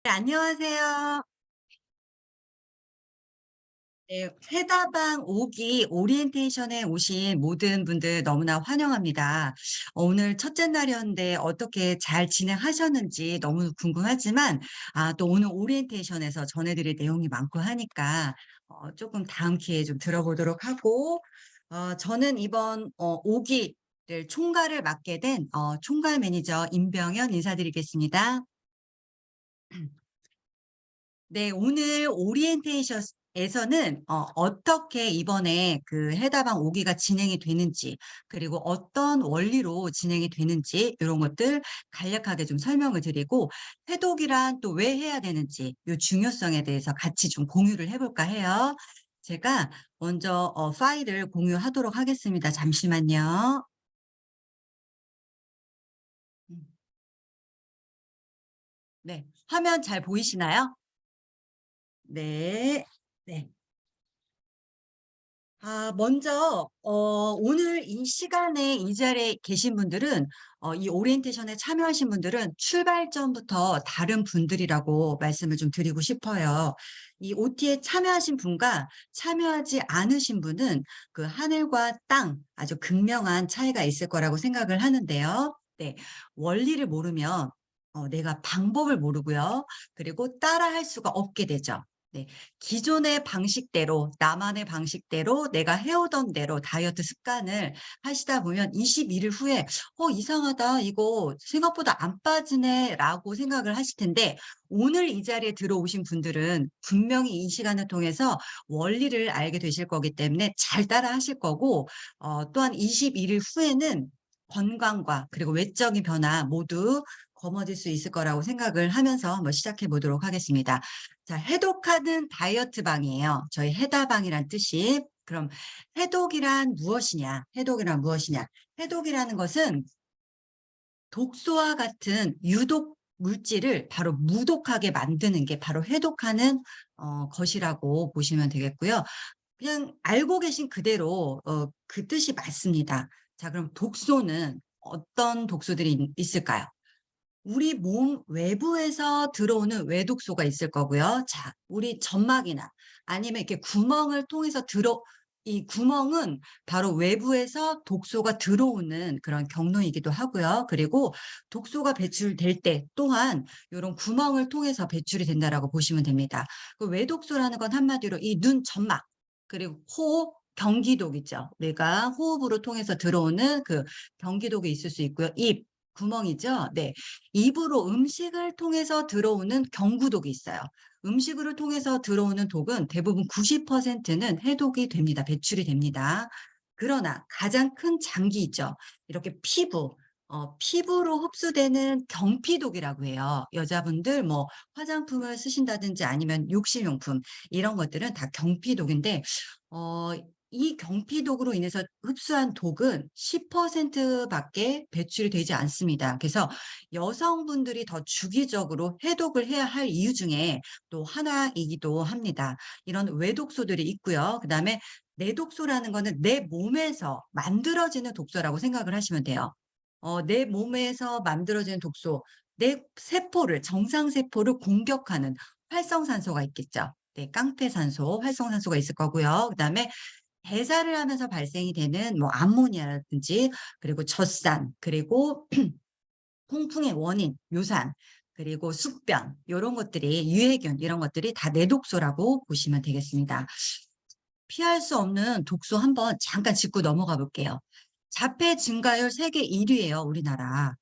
네, 안녕하세요. 네, 세다방 5기 오리엔테이션에 오신 모든 분들 너무나 환영합니다. 오늘 첫째 날이었는데 어떻게 잘 진행하셨는지 너무 궁금하지만, 또 오늘 오리엔테이션에서 전해드릴 내용이 많고 하니까, 조금 다음 기회에 좀 들어보도록 하고, 저는 이번 5기를 총괄을 맡게 된 총괄 매니저 임병현 인사드리겠습니다. 네. 오늘 오리엔테이션에서는 어떻게 이번에 그 해다방 5 기가 진행이 되는지, 그리고 어떤 원리로 진행이 되는지 이런 것들 간략하게 좀 설명을 드리고, 해독이란 또 왜 해야 되는지 요 중요성에 대해서 같이 좀 공유를 해 볼까 해요. 제가 먼저 파일을 공유하도록 하겠습니다. 잠시만요. 음. 네. 화면 잘 보이시나요? 네. 네. 먼저 오늘 이 시간에 이 자리에 계신 분들은, 이 오리엔테이션에 참여하신 분들은 출발점부터 다른 분들이라고 말씀을 좀 드리고 싶어요. 이 OT에 참여하신 분과 참여하지 않으신 분은 그 하늘과 땅 아주 극명한 차이가 있을 거라고 생각을 하는데요. 네. 원리를 모르면 내가 방법을 모르고요. 그리고 따라할 수가 없게 되죠. 네. 기존의 방식대로 나만의 방식대로 내가 해오던 대로 다이어트 습관을 하시다 보면 22일 후에 '이상하다. 이거 생각보다 안 빠지네.'라고 생각을 하실 텐데, 오늘 이 자리에 들어오신 분들은 분명히 이 시간을 통해서 원리를 알게 되실 거기 때문에 잘 따라하실 거고, 또한 22일 후에는 건강과 그리고 외적인 변화 모두 거머쥘 수 있을 거라고 생각을 하면서 한번 시작해 보도록 하겠습니다. 자, 해독하는 다이어트 방이에요. 저희 해다방이란 뜻이. 그럼 해독이란 무엇이냐? 해독이란 무엇이냐? 해독이라는 것은 독소와 같은 유독 물질을 바로 무독하게 만드는 게 바로 해독하는 것이라고 보시면 되겠고요. 그냥 알고 계신 그대로 그 뜻이 맞습니다. 자, 그럼 독소는 어떤 독소들이 있을까요? 우리 몸 외부에서 들어오는 외독소가 있을 거고요. 자, 우리 점막이나 아니면 이렇게 구멍을 통해서 이 구멍은 바로 외부에서 독소가 들어오는 그런 경로이기도 하고요. 그리고 독소가 배출될 때 또한 요런 구멍을 통해서 배출이 된다라고 보시면 됩니다. 그 외독소라는 건 한마디로 이 눈 점막, 그리고 코 경기독 있죠. 우리가 호흡으로 통해서 들어오는 그 경기독이 있을 수 있고요. 입 구멍이죠. 네. 입으로 음식을 통해서 들어오는 경구독이 있어요. 음식으로 통해서 들어오는 독은 대부분 90%는 해독이 됩니다. 배출이 됩니다. 그러나 가장 큰 장기 있죠. 이렇게 피부로 흡수되는 경피독이라고 해요. 여자분들 뭐 화장품을 쓰신다든지 아니면 욕실용품 이런 것들은 다 경피독인데, 어 이 경피독으로 인해서 흡수한 독은 10% 밖에 배출이 되지 않습니다. 그래서 여성분들이 더 주기적으로 해독을 해야 할 이유 중에 또 하나이기도 합니다. 이런 외독소들이 있고요. 그다음에 내독소라는 거는 내 몸에서 만들어지는 독소라고 생각을 하시면 돼요. 내 몸에서 만들어지는 독소, 내 세포를 정상 세포를 공격하는 활성산소가 있겠죠. 네, 깡패산소, 활성산소가 있을 거고요. 그다음에 배사를 하면서 발생이 되는 뭐 암모니아라든지, 그리고 젖산, 그리고 통풍의 원인, 묘산, 그리고 숙변 요런 것들이, 유해균 이런 것들이 다 내독소라고 보시면 되겠습니다. 피할 수 없는 독소 한번 잠깐 짚고 넘어가 볼게요. 자폐 증가율 세계 1 위예요, 우리나라.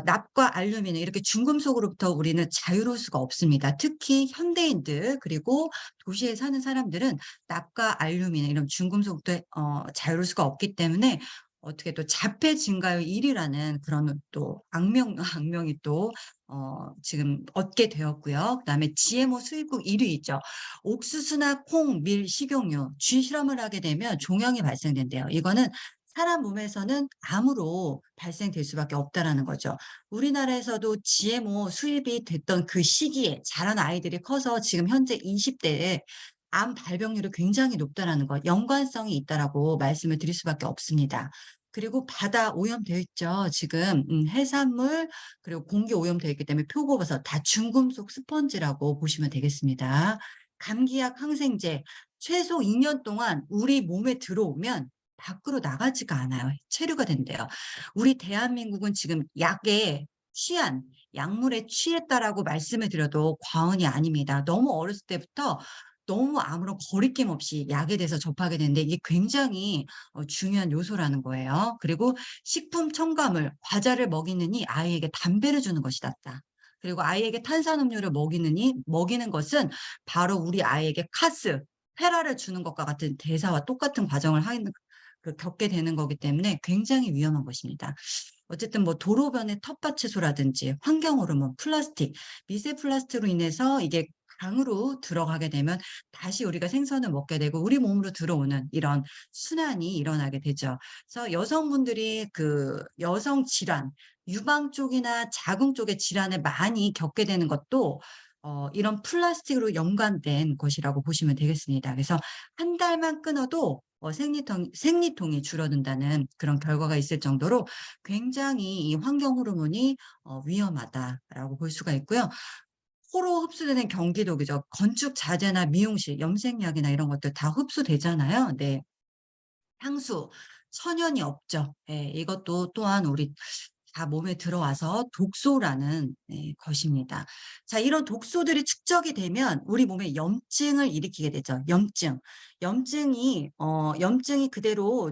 납과 알루미늄 이렇게 중금속으로부터 우리는 자유로울 수가 없습니다. 특히 현대인들 그리고 도시에 사는 사람들은 납과 알루미늄 이런 중금속부터 자유로울 수가 없기 때문에 어떻게 또 자폐 증가율 1 위라는 그런 또 악명이 또 지금 얻게 되었고요. 그다음에 GMO 수입국 1 위이죠. 옥수수나 콩, 밀, 식용유, 쥐 실험을 하게 되면 종양이 발생된대요. 이거는 사람 몸에서는 암으로 발생될 수밖에 없다라는 거죠. 우리나라에서도 GMO 수입이 됐던 그 시기에 자란 아이들이 커서 지금 현재 20 대에 암 발병률이 굉장히 높다라는 것, 연관성이 있다라고 말씀을 드릴 수밖에 없습니다. 그리고 바다 오염되어 있죠. 지금 해산물 그리고 공기 오염되어 있기 때문에 표고버섯 다 중금속 스펀지라고 보시면 되겠습니다. 감기약, 항생제 최소 2년 동안 우리 몸에 들어오면 밖으로 나가지가 않아요. 체류가 된대요. 우리 대한민국은 지금 약에 취한 약물에 취했다라고 말씀을 드려도 과언이 아닙니다. 너무 어렸을 때부터 너무 아무런 거리낌 없이 약에 대해서 접하게 되는데 이게 굉장히 중요한 요소라는 거예요. 그리고 식품 첨가물, 과자를 먹이느니 아이에게 담배를 주는 것이 낫다. 그리고 아이에게 탄산음료를 먹이느니 먹이는 것은 바로 우리 아이에게 카스, 페라를 주는 것과 같은 대사와 똑같은 과정을 하는 겪게 되는 거기 때문에 굉장히 위험한 것입니다. 어쨌든 뭐 도로변의 텃밭 채소라든지 환경 호르몬, 플라스틱, 미세 플라스틱으로 인해서 이게 강으로 들어가게 되면 다시 우리가 생선을 먹게 되고 우리 몸으로 들어오는 이런 순환이 일어나게 되죠. 그래서 여성분들이 그 여성 질환, 유방 쪽이나 자궁 쪽의 질환을 많이 겪게 되는 것도 이런 플라스틱으로 연관된 것이라고 보시면 되겠습니다. 그래서 한 달만 끊어도 생리통이 줄어든다는 그런 결과가 있을 정도로 굉장히 이 환경 호르몬이 위험하다라고 볼 수가 있고요. 코로 흡수되는 경기도이죠. 건축 자재나 미용실, 염색약이나 이런 것들 다 흡수되잖아요. 네. 향수, 천연이 없죠. 예, 이것도 또한 우리 다 몸에 들어와서 독소라는 것입니다. 자, 이런 독소들이 축적이 되면 우리 몸에 염증을 일으키게 되죠. 염증. 염증이 그대로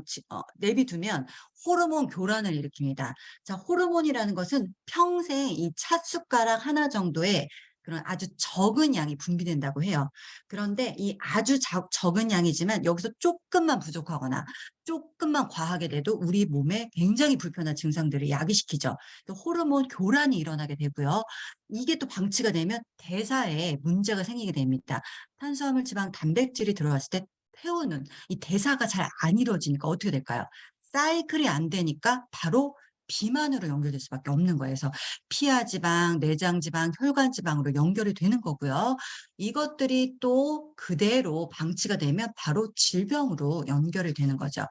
내비두면 호르몬 교란을 일으킵니다. 자, 호르몬이라는 것은 평생 이 찻숟가락 하나 정도의 그런 아주 적은 양이 분비된다고 해요. 그런데 이 아주 적은 양이지만 여기서 조금만 부족하거나 조금만 과하게 돼도 우리 몸에 굉장히 불편한 증상들을 야기시키죠. 또 호르몬 교란이 일어나게 되고요. 이게 또 방치가 되면 대사에 문제가 생기게 됩니다. 탄수화물, 지방, 단백질이 들어왔을 때 태우는 이 대사가 잘 안 이루어지니까 어떻게 될까요? 사이클이 안 되니까 바로 비만으로 연결될 수밖에 없는 거예요. 그래서 피하 지방, 내장 지방, 혈관 지방으로 연결이 되는 거고요. 이것들이 또 그대로 방치가 되면 바로 질병으로 연결이 되는 거죠.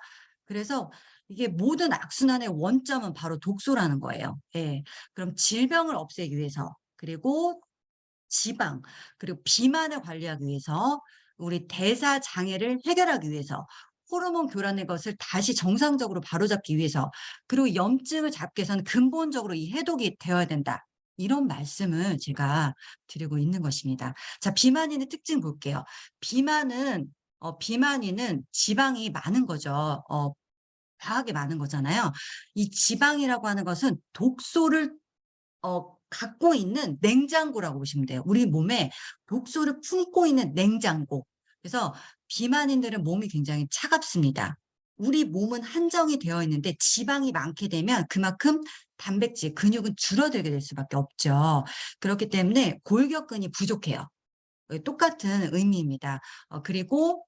그래서 이게 모든 악순환의 원점은 바로 독소라는 거예요. 예. 그럼 질병을 없애기 위해서 그리고 지방 그리고 비만을 관리하기 위해서 우리 대사 장애를 해결하기 위해서 호르몬 교란의 것을 다시 정상적으로 바로잡기 위해서 그리고 염증을 잡기 위해서는 근본적으로 이 해독이 되어야 된다. 이런 말씀을 제가 드리고 있는 것입니다. 자, 비만인의 특징 볼게요. 비만인은 지방이 많은 거죠. 과하게 많은 거잖아요. 이 지방이라고 하는 것은 독소를 갖고 있는 냉장고라고 보시면 돼요. 우리 몸에 독소를 품고 있는 냉장고. 그래서 비만인들은 몸이 굉장히 차갑습니다. 우리 몸은 한정이 되어 있는데 지방이 많게 되면 그만큼 단백질, 근육은 줄어들게 될 수밖에 없죠. 그렇기 때문에 골격근이 부족해요. 똑같은 의미입니다. 그리고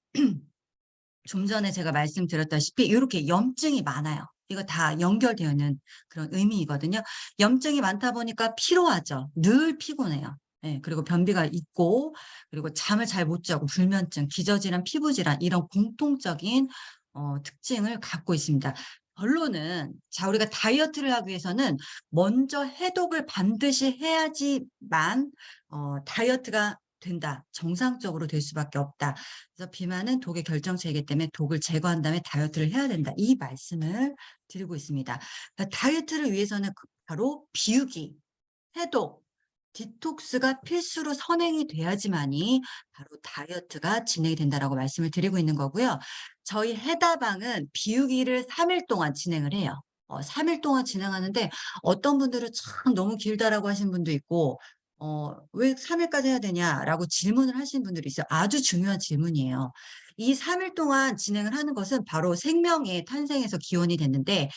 좀 전에 제가 말씀드렸다시피 이렇게 염증이 많아요. 이거 다 연결되어 있는 그런 의미이거든요. 염증이 많다 보니까 피로하죠. 늘 피곤해요. 예, 그리고 변비가 있고 그리고 잠을 잘 못 자고 불면증, 기저질환, 피부질환 이런 공통적인 특징을 갖고 있습니다. 결론은 자 우리가 다이어트를 하기 위해서는 먼저 해독을 반드시 해야지만 다이어트가 된다. 정상적으로 될 수밖에 없다. 그래서 비만은 독의 결정체이기 때문에 독을 제거한 다음에 다이어트를 해야 된다. 이 말씀을 드리고 있습니다. 그러니까 다이어트를 위해서는 바로 비우기, 해독, 디톡스가 필수로 선행이 돼야지만이 바로 다이어트가 진행이 된다라고 말씀을 드리고 있는 거고요. 저희 해다방은 비우기를 3일 동안 진행을 해요. 3일 동안 진행하는데 어떤 분들은 참 너무 길다라고 하시는 분도 있고 "왜 3 일까지 해야 되냐?"라고 질문을 하시는 분들이 있어요. 아주 중요한 질문이에요. 이 3일 동안 진행을 하는 것은 바로 생명의 탄생에서 기원이 됐는데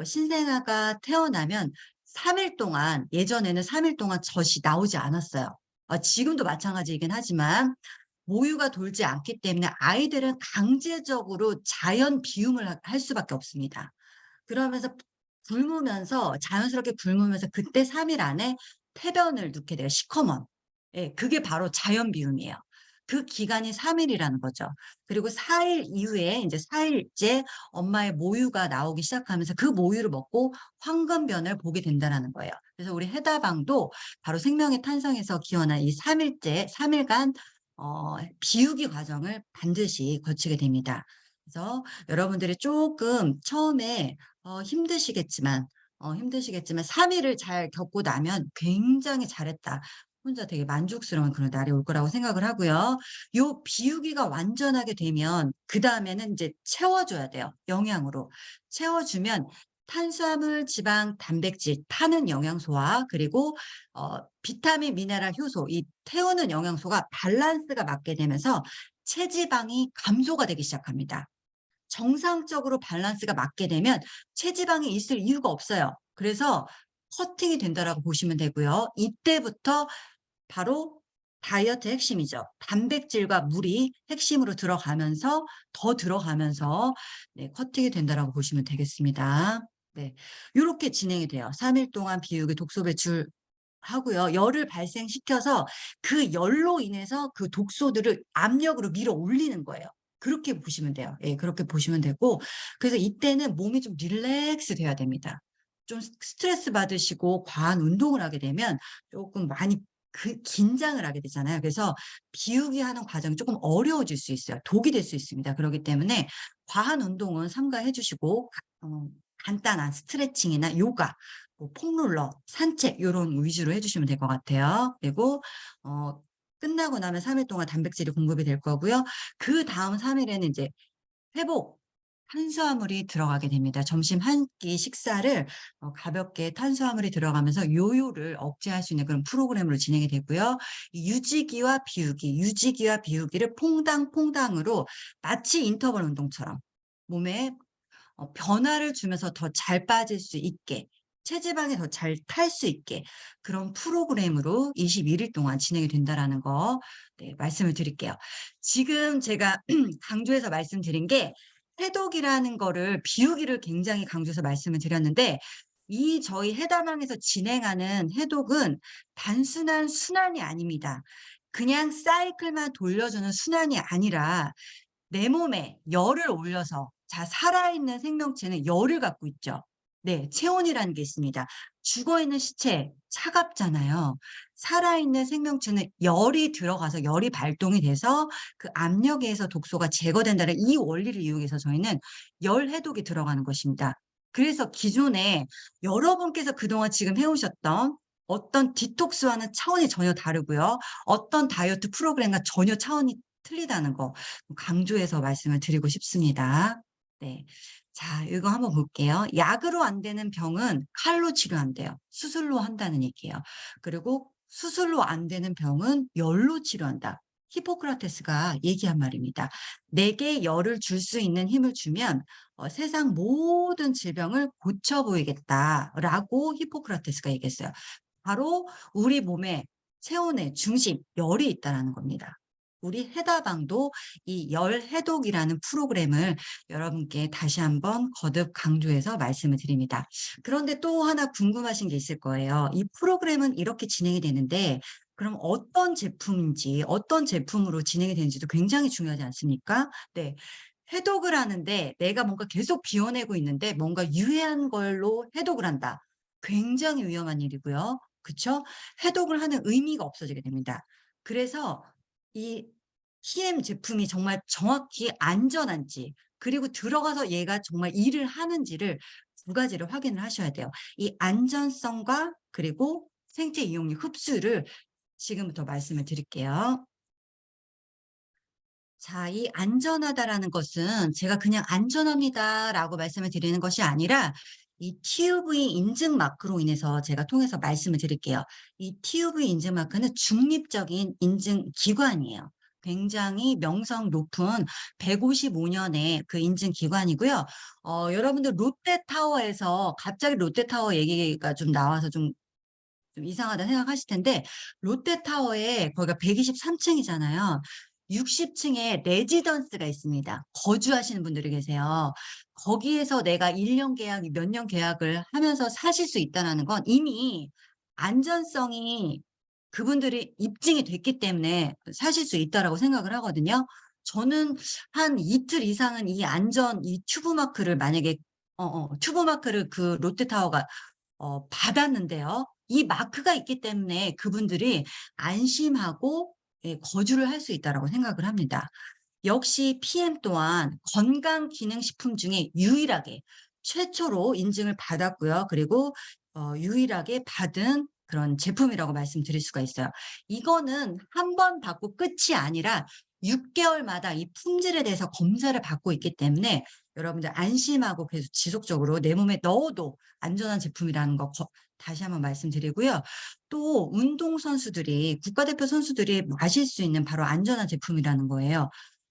신생아가 태어나면 3일 동안 예전에는 3일 동안 젖이 나오지 않았어요. 지금도 마찬가지이긴 하지만 모유가 돌지 않기 때문에 아이들은 강제적으로 자연 비움을 할 수밖에 없습니다. 그러면서 굶으면서 자연스럽게 굶으면서 그때 3일 안에 폐변을 넣게 돼요, 시커먼. 예, 그게 바로 자연 비움이에요. 그 기간이 3 일이라는 거죠. 그리고 4일 이후에 인제 4 일째 엄마의 모유가 나오기 시작하면서 그 모유를 먹고 황금변을 보게 된다라는 거예요. 그래서 우리 해다방도 바로 생명의 탄생에서 기원한 이 3 일째 3 일간 비우기 과정을 반드시 거치게 됩니다. 그래서 여러분들이 쪼끔 처음에 힘드시겠지만 3 일을 잘 겪고 나면 '굉장히 잘했다.' 혼자 되게 만족스러운 그런 날이 올 거라고 생각을 하고요. 요 비우기가 완전하게 되면 그다음에는 인제 채워 줘야 돼요, 영양으로. 채워 주면 탄수화물, 지방, 단백질, 타는 영양소와 그리고 비타민, 미네랄, 효소 이 태우는 영양소가 밸런스가 맞게 되면서 체지방이 감소가 되기 시작합니다. 정상적으로 밸런스가 맞게 되면 체지방이 있을 이유가 없어요. 그래서 커팅이 된다라고 보시면 되고요. 이때부터 바로 다이어트의 핵심이죠. 단백질과 물이 핵심으로 들어가면서 더 들어가면서 네 커팅이 된다라고 보시면 되겠습니다. 네. 요렇게 진행이 돼요. 3일 동안 비우기 독소 배출하고요. 열을 발생시켜서 그 열로 인해서 그 독소들을 압력으로 밀어 올리는 거예요. 그렇게 보시면 돼요. 예 그렇게 보시면 되고 그래서 이때는 몸이 좀 릴렉스 돼야 됩니다. 좀 스트레스 받으시고 과한 운동을 하게 되면 쪼끔 많이 긴장을 하게 되잖아요. 그래서 비우기 하는 과정이 쪼끔 어려워질 수 있어요. 독이 될 수 있습니다. 그러기 때문에 과한 운동은 삼가해 주시고 간단한 스트레칭이나 요가, 뭐 폼롤러, 산책 요런 위주로 해 주시면 될 것 같아요. 그리고 어 끝나고 나면 3일 동안 단백질이 공급이 될 거고요. 그다음 3 일에는 인제 회복, 탄수화물이 들어가게 됩니다. 점심 한 끼 식사를 가볍게 탄수화물이 들어가면서 요요를 억제할 수 있는 그런 프로그램으로 진행이 되고요. 이 유지기와 비우기를 퐁당퐁당으로 마치 인터벌 운동처럼 몸에 변화를 주면서 더 잘 빠질 수 있게 체지방이 더 잘 탈 수 있게 그런 프로그램으로 21일 동안 진행이 된다라는 거 네 말씀을 드릴게요. 지금 제가 강조해서 말씀드린 게 해독이라는 거를 비우기를 굉장히 강조해서 말씀을 드렸는데 이 저희 해담항에서 진행하는 해독은 단순한 순환이 아닙니다. 그냥 사이클만 돌려주는 순환이 아니라 내 몸에 열을 올려서 자 살아있는 생명체는 열을 갖고 있죠. 네. 체온이라는 게 있습니다. 죽어 있는 시체 차갑잖아요. 살아있는 생명체는 열이 들어가서 열이 발동이 돼서 그 압력에 의해서 독소가 제거된다는 이 원리를 이용해서 저희는 열 해독이 들어가는 것입니다. 그래서 기존에 여러분께서 그동안 지금 해 오셨던 어떤 디톡스와는 차원이 전혀 다르고요. 어떤 다이어트 프로그램과 전혀 차원이 틀리다는 거 강조해서 말씀을 드리고 싶습니다. 네. 자 이거 한번 볼게요. 약으로 안 되는 병은 칼로 치료한대요. 수술로 한다는 얘기예요. 그리고 수술로 안 되는 병은 열로 치료한다. 히포크라테스가 얘기한 말입니다. "내게 열을 줄 수 있는 힘을 주면 세상 모든 질병을 고쳐 보이겠다."라고 히포크라테스가 얘기했어요. 바로 우리 몸에 체온의 중심 열이 있다라는 겁니다. 우리 해다방도 이 열 해독이라는 프로그램을 여러분께 다시 한번 거듭 강조해서 말씀을 드립니다. 그런데 또 하나 궁금하신 게 있을 거예요. 이 프로그램은 이렇게 진행이 되는데 그럼 어떤 제품인지 어떤 제품으로 진행이 되는지도 굉장히 중요하지 않습니까? 네. 해독을 하는데 내가 뭔가 계속 비워내고 있는데 뭔가 유해한 걸로 해독을 한다. 굉장히 위험한 일이고요. 그쵸? 해독을 하는 의미가 없어지게 됩니다. 그래서 이 TM 제품이 정말 정확히 안전한지 그리고 들어가서 얘가 정말 일을 하는지를 두 가지를 확인을 하셔야 돼요. 이 안전성과 그리고 생체 이용률 흡수를 지금부터 말씀을 드릴게요. 자, 이 안전하다라는 것은 제가 그냥 "안전합니다."라고 말씀을 드리는 것이 아니라 이 TÜV 인증 마크로 인해서 제가 통해서 말씀을 드릴게요. 이 TÜV 인증 마크는 중립적인 인증 기관이에요. 굉장히 명성 높은 155 년의 그 인증 기관이고요. 여러분들 롯데타워에서 갑자기 롯데타워 얘기가 좀 나와서 좀 이상하다 생각하실 텐데 롯데타워에 거기가 123 층이잖아요. 60 층에 레지던스가 있습니다. 거주하시는 분들이 계세요. 거기에서 내가 1년 계약, 몇 년 계약을 하면서 사실 수 있다라는 건 이미 안전성이 그분들이 입증이 됐기 때문에 사실 수 있다라고 생각을 하거든요. 저는 한 이틀 이상은 이 안전 이 튜브 마크를 만약에 튜브 마크를 그 롯데타워가 받았는데요. 이 마크가 있기 때문에 그분들이 안심하고 예 거주를 할 수 있다라고 생각을 합니다. 역시 PM 또한 건강기능식품 중에 유일하게 최초로 인증을 받았고요. 그리고 유일하게 받은 그런 제품이라고 말씀드릴 수가 있어요. 이거는 한 번 받고 끝이 아니라 6 개월마다 이 품질에 대해서 검사를 받고 있기 때문에 여러분들 안심하고 계속 지속적으로 내 몸에 넣어도 안전한 제품이라는 거 다시 한번 말씀드리고요. 또 운동선수들이 국가대표 선수들이 마실 수 있는 바로 안전한 제품이라는 거예요.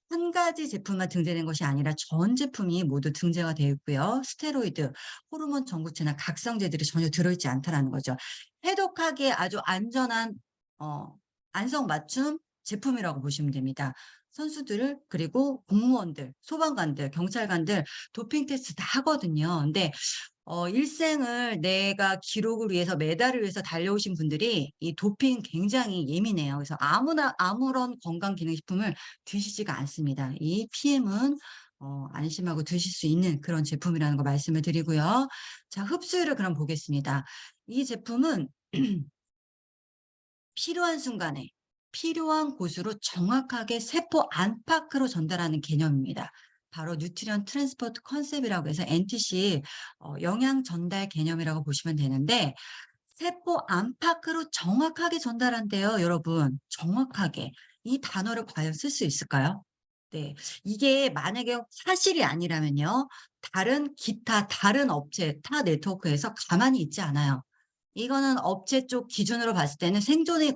한 가지 제품만 등재된 것이 아니라 전 제품이 모두 등재가 되어 있고요. 스테로이드, 호르몬 전구체나 각성제들이 전혀 들어있지 않다라는 거죠. 해독하기에 아주 안전한 어 안성맞춤 제품이라고 보시면 됩니다. 선수들 그리고 공무원들, 소방관들, 경찰관들 도핑 테스트 다 하거든요. 근데 일생을 내가 기록을 위해서 메달을 위해서 달려오신 분들이 이 도핑 굉장히 예민해요. 그래서 아무나 아무런 건강기능식품을 드시지가 않습니다. 이 PM은 안심하고 드실 수 있는 그런 제품이라는 거 말씀을 드리고요. 자, 흡수율을 그럼 보겠습니다. 이 제품은 필요한 순간에 필요한 곳으로 정확하게 세포 안팎으로 전달하는 개념입니다. 바로 뉴트리언 트랜스포트 컨셉이라고 해서 NTC 영양 전달 개념이라고 보시면 되는데 세포 안팎으로 정확하게 전달한대요, 여러분. 정확하게. 이 단어를 과연 쓸 수 있을까요? 네. 이게 만약에 사실이 아니라면요. 기타 다른 업체, 타 네트워크에서 가만히 있지 않아요. 이거는 업체 쪽 기준으로 봤을 때는 생존이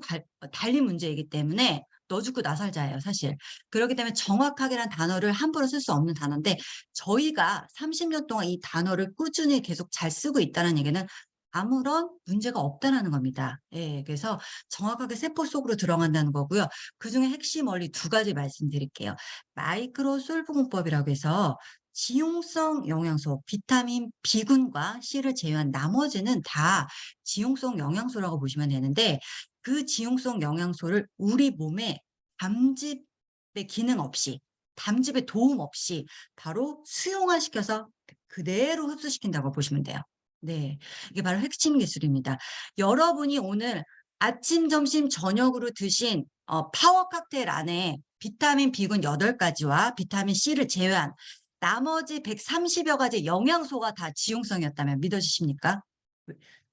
달린 문제이기 때문에 "너 죽고 나 살자."예요 사실. 그렇기 때문에 정확하게란 단어를 함부로 쓸 수 없는 단어인데 저희가 30년 동안 이 단어를 꾸준히 계속 잘 쓰고 있다는 얘기는 아무런 문제가 없다라는 겁니다. 예. 그래서 정확하게 세포 속으로 들어간다는 거고요. 그중에 핵심 원리 두 가지 말씀드릴게요. 마이크로 솔브 공법이라고 해서 지용성 영양소, 비타민 B군과 C를 제외한 나머지는 다 지용성 영양소라고 보시면 되는데 그 지용성 영양소를 우리 몸에 담집의 기능 없이 담집의 도움 없이 바로 수용화시켜서 그대로 흡수시킨다고 보시면 돼요. 네. 이게 바로 핵심 기술입니다. 여러분이 오늘 아침, 점심, 저녁으로 드신 파워 칵테일 안에 비타민 B군 8 가지와 비타민 C를 제외한 나머지 130여 가지 영양소가 다 지용성이었다면 믿어지십니까?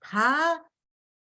다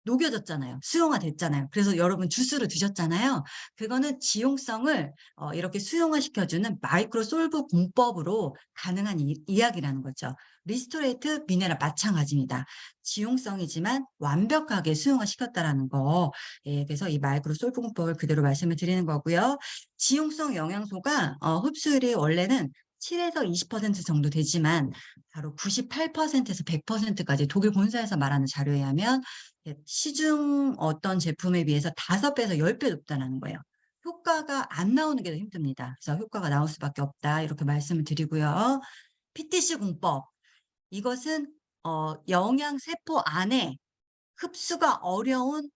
녹여졌잖아요. 수용화됐잖아요. 그래서 여러분 주스를 드셨잖아요. 그거는 지용성을 이렇게 수용화시켜 주는 마이크로 솔브 공법으로 가능한 이야기라는 거죠. 리스토레이트 미네랄 마찬가지입니다. 지용성이지만 완벽하게 수용화시켰다라는 거. 예, 그래서 이 마이크로 솔브 공법을 그대로 말씀을 드리는 거고요. 지용성 영양소가 흡수율이 원래는 7에서 20% 정도 되지만 바로 98%에서 100%까지 독일 본사에서 말하는 자료에 의하면 예 시중 어떤 제품에 비해서 5 배에서 10배 높다라는 거예요. 효과가 안 나오는 게 더 힘듭니다. 그래서 "효과가 나올 수밖에 없다." 이렇게 말씀을 드리고요. PTC 공법 이것은 영양 세포 안에 흡수가 어려운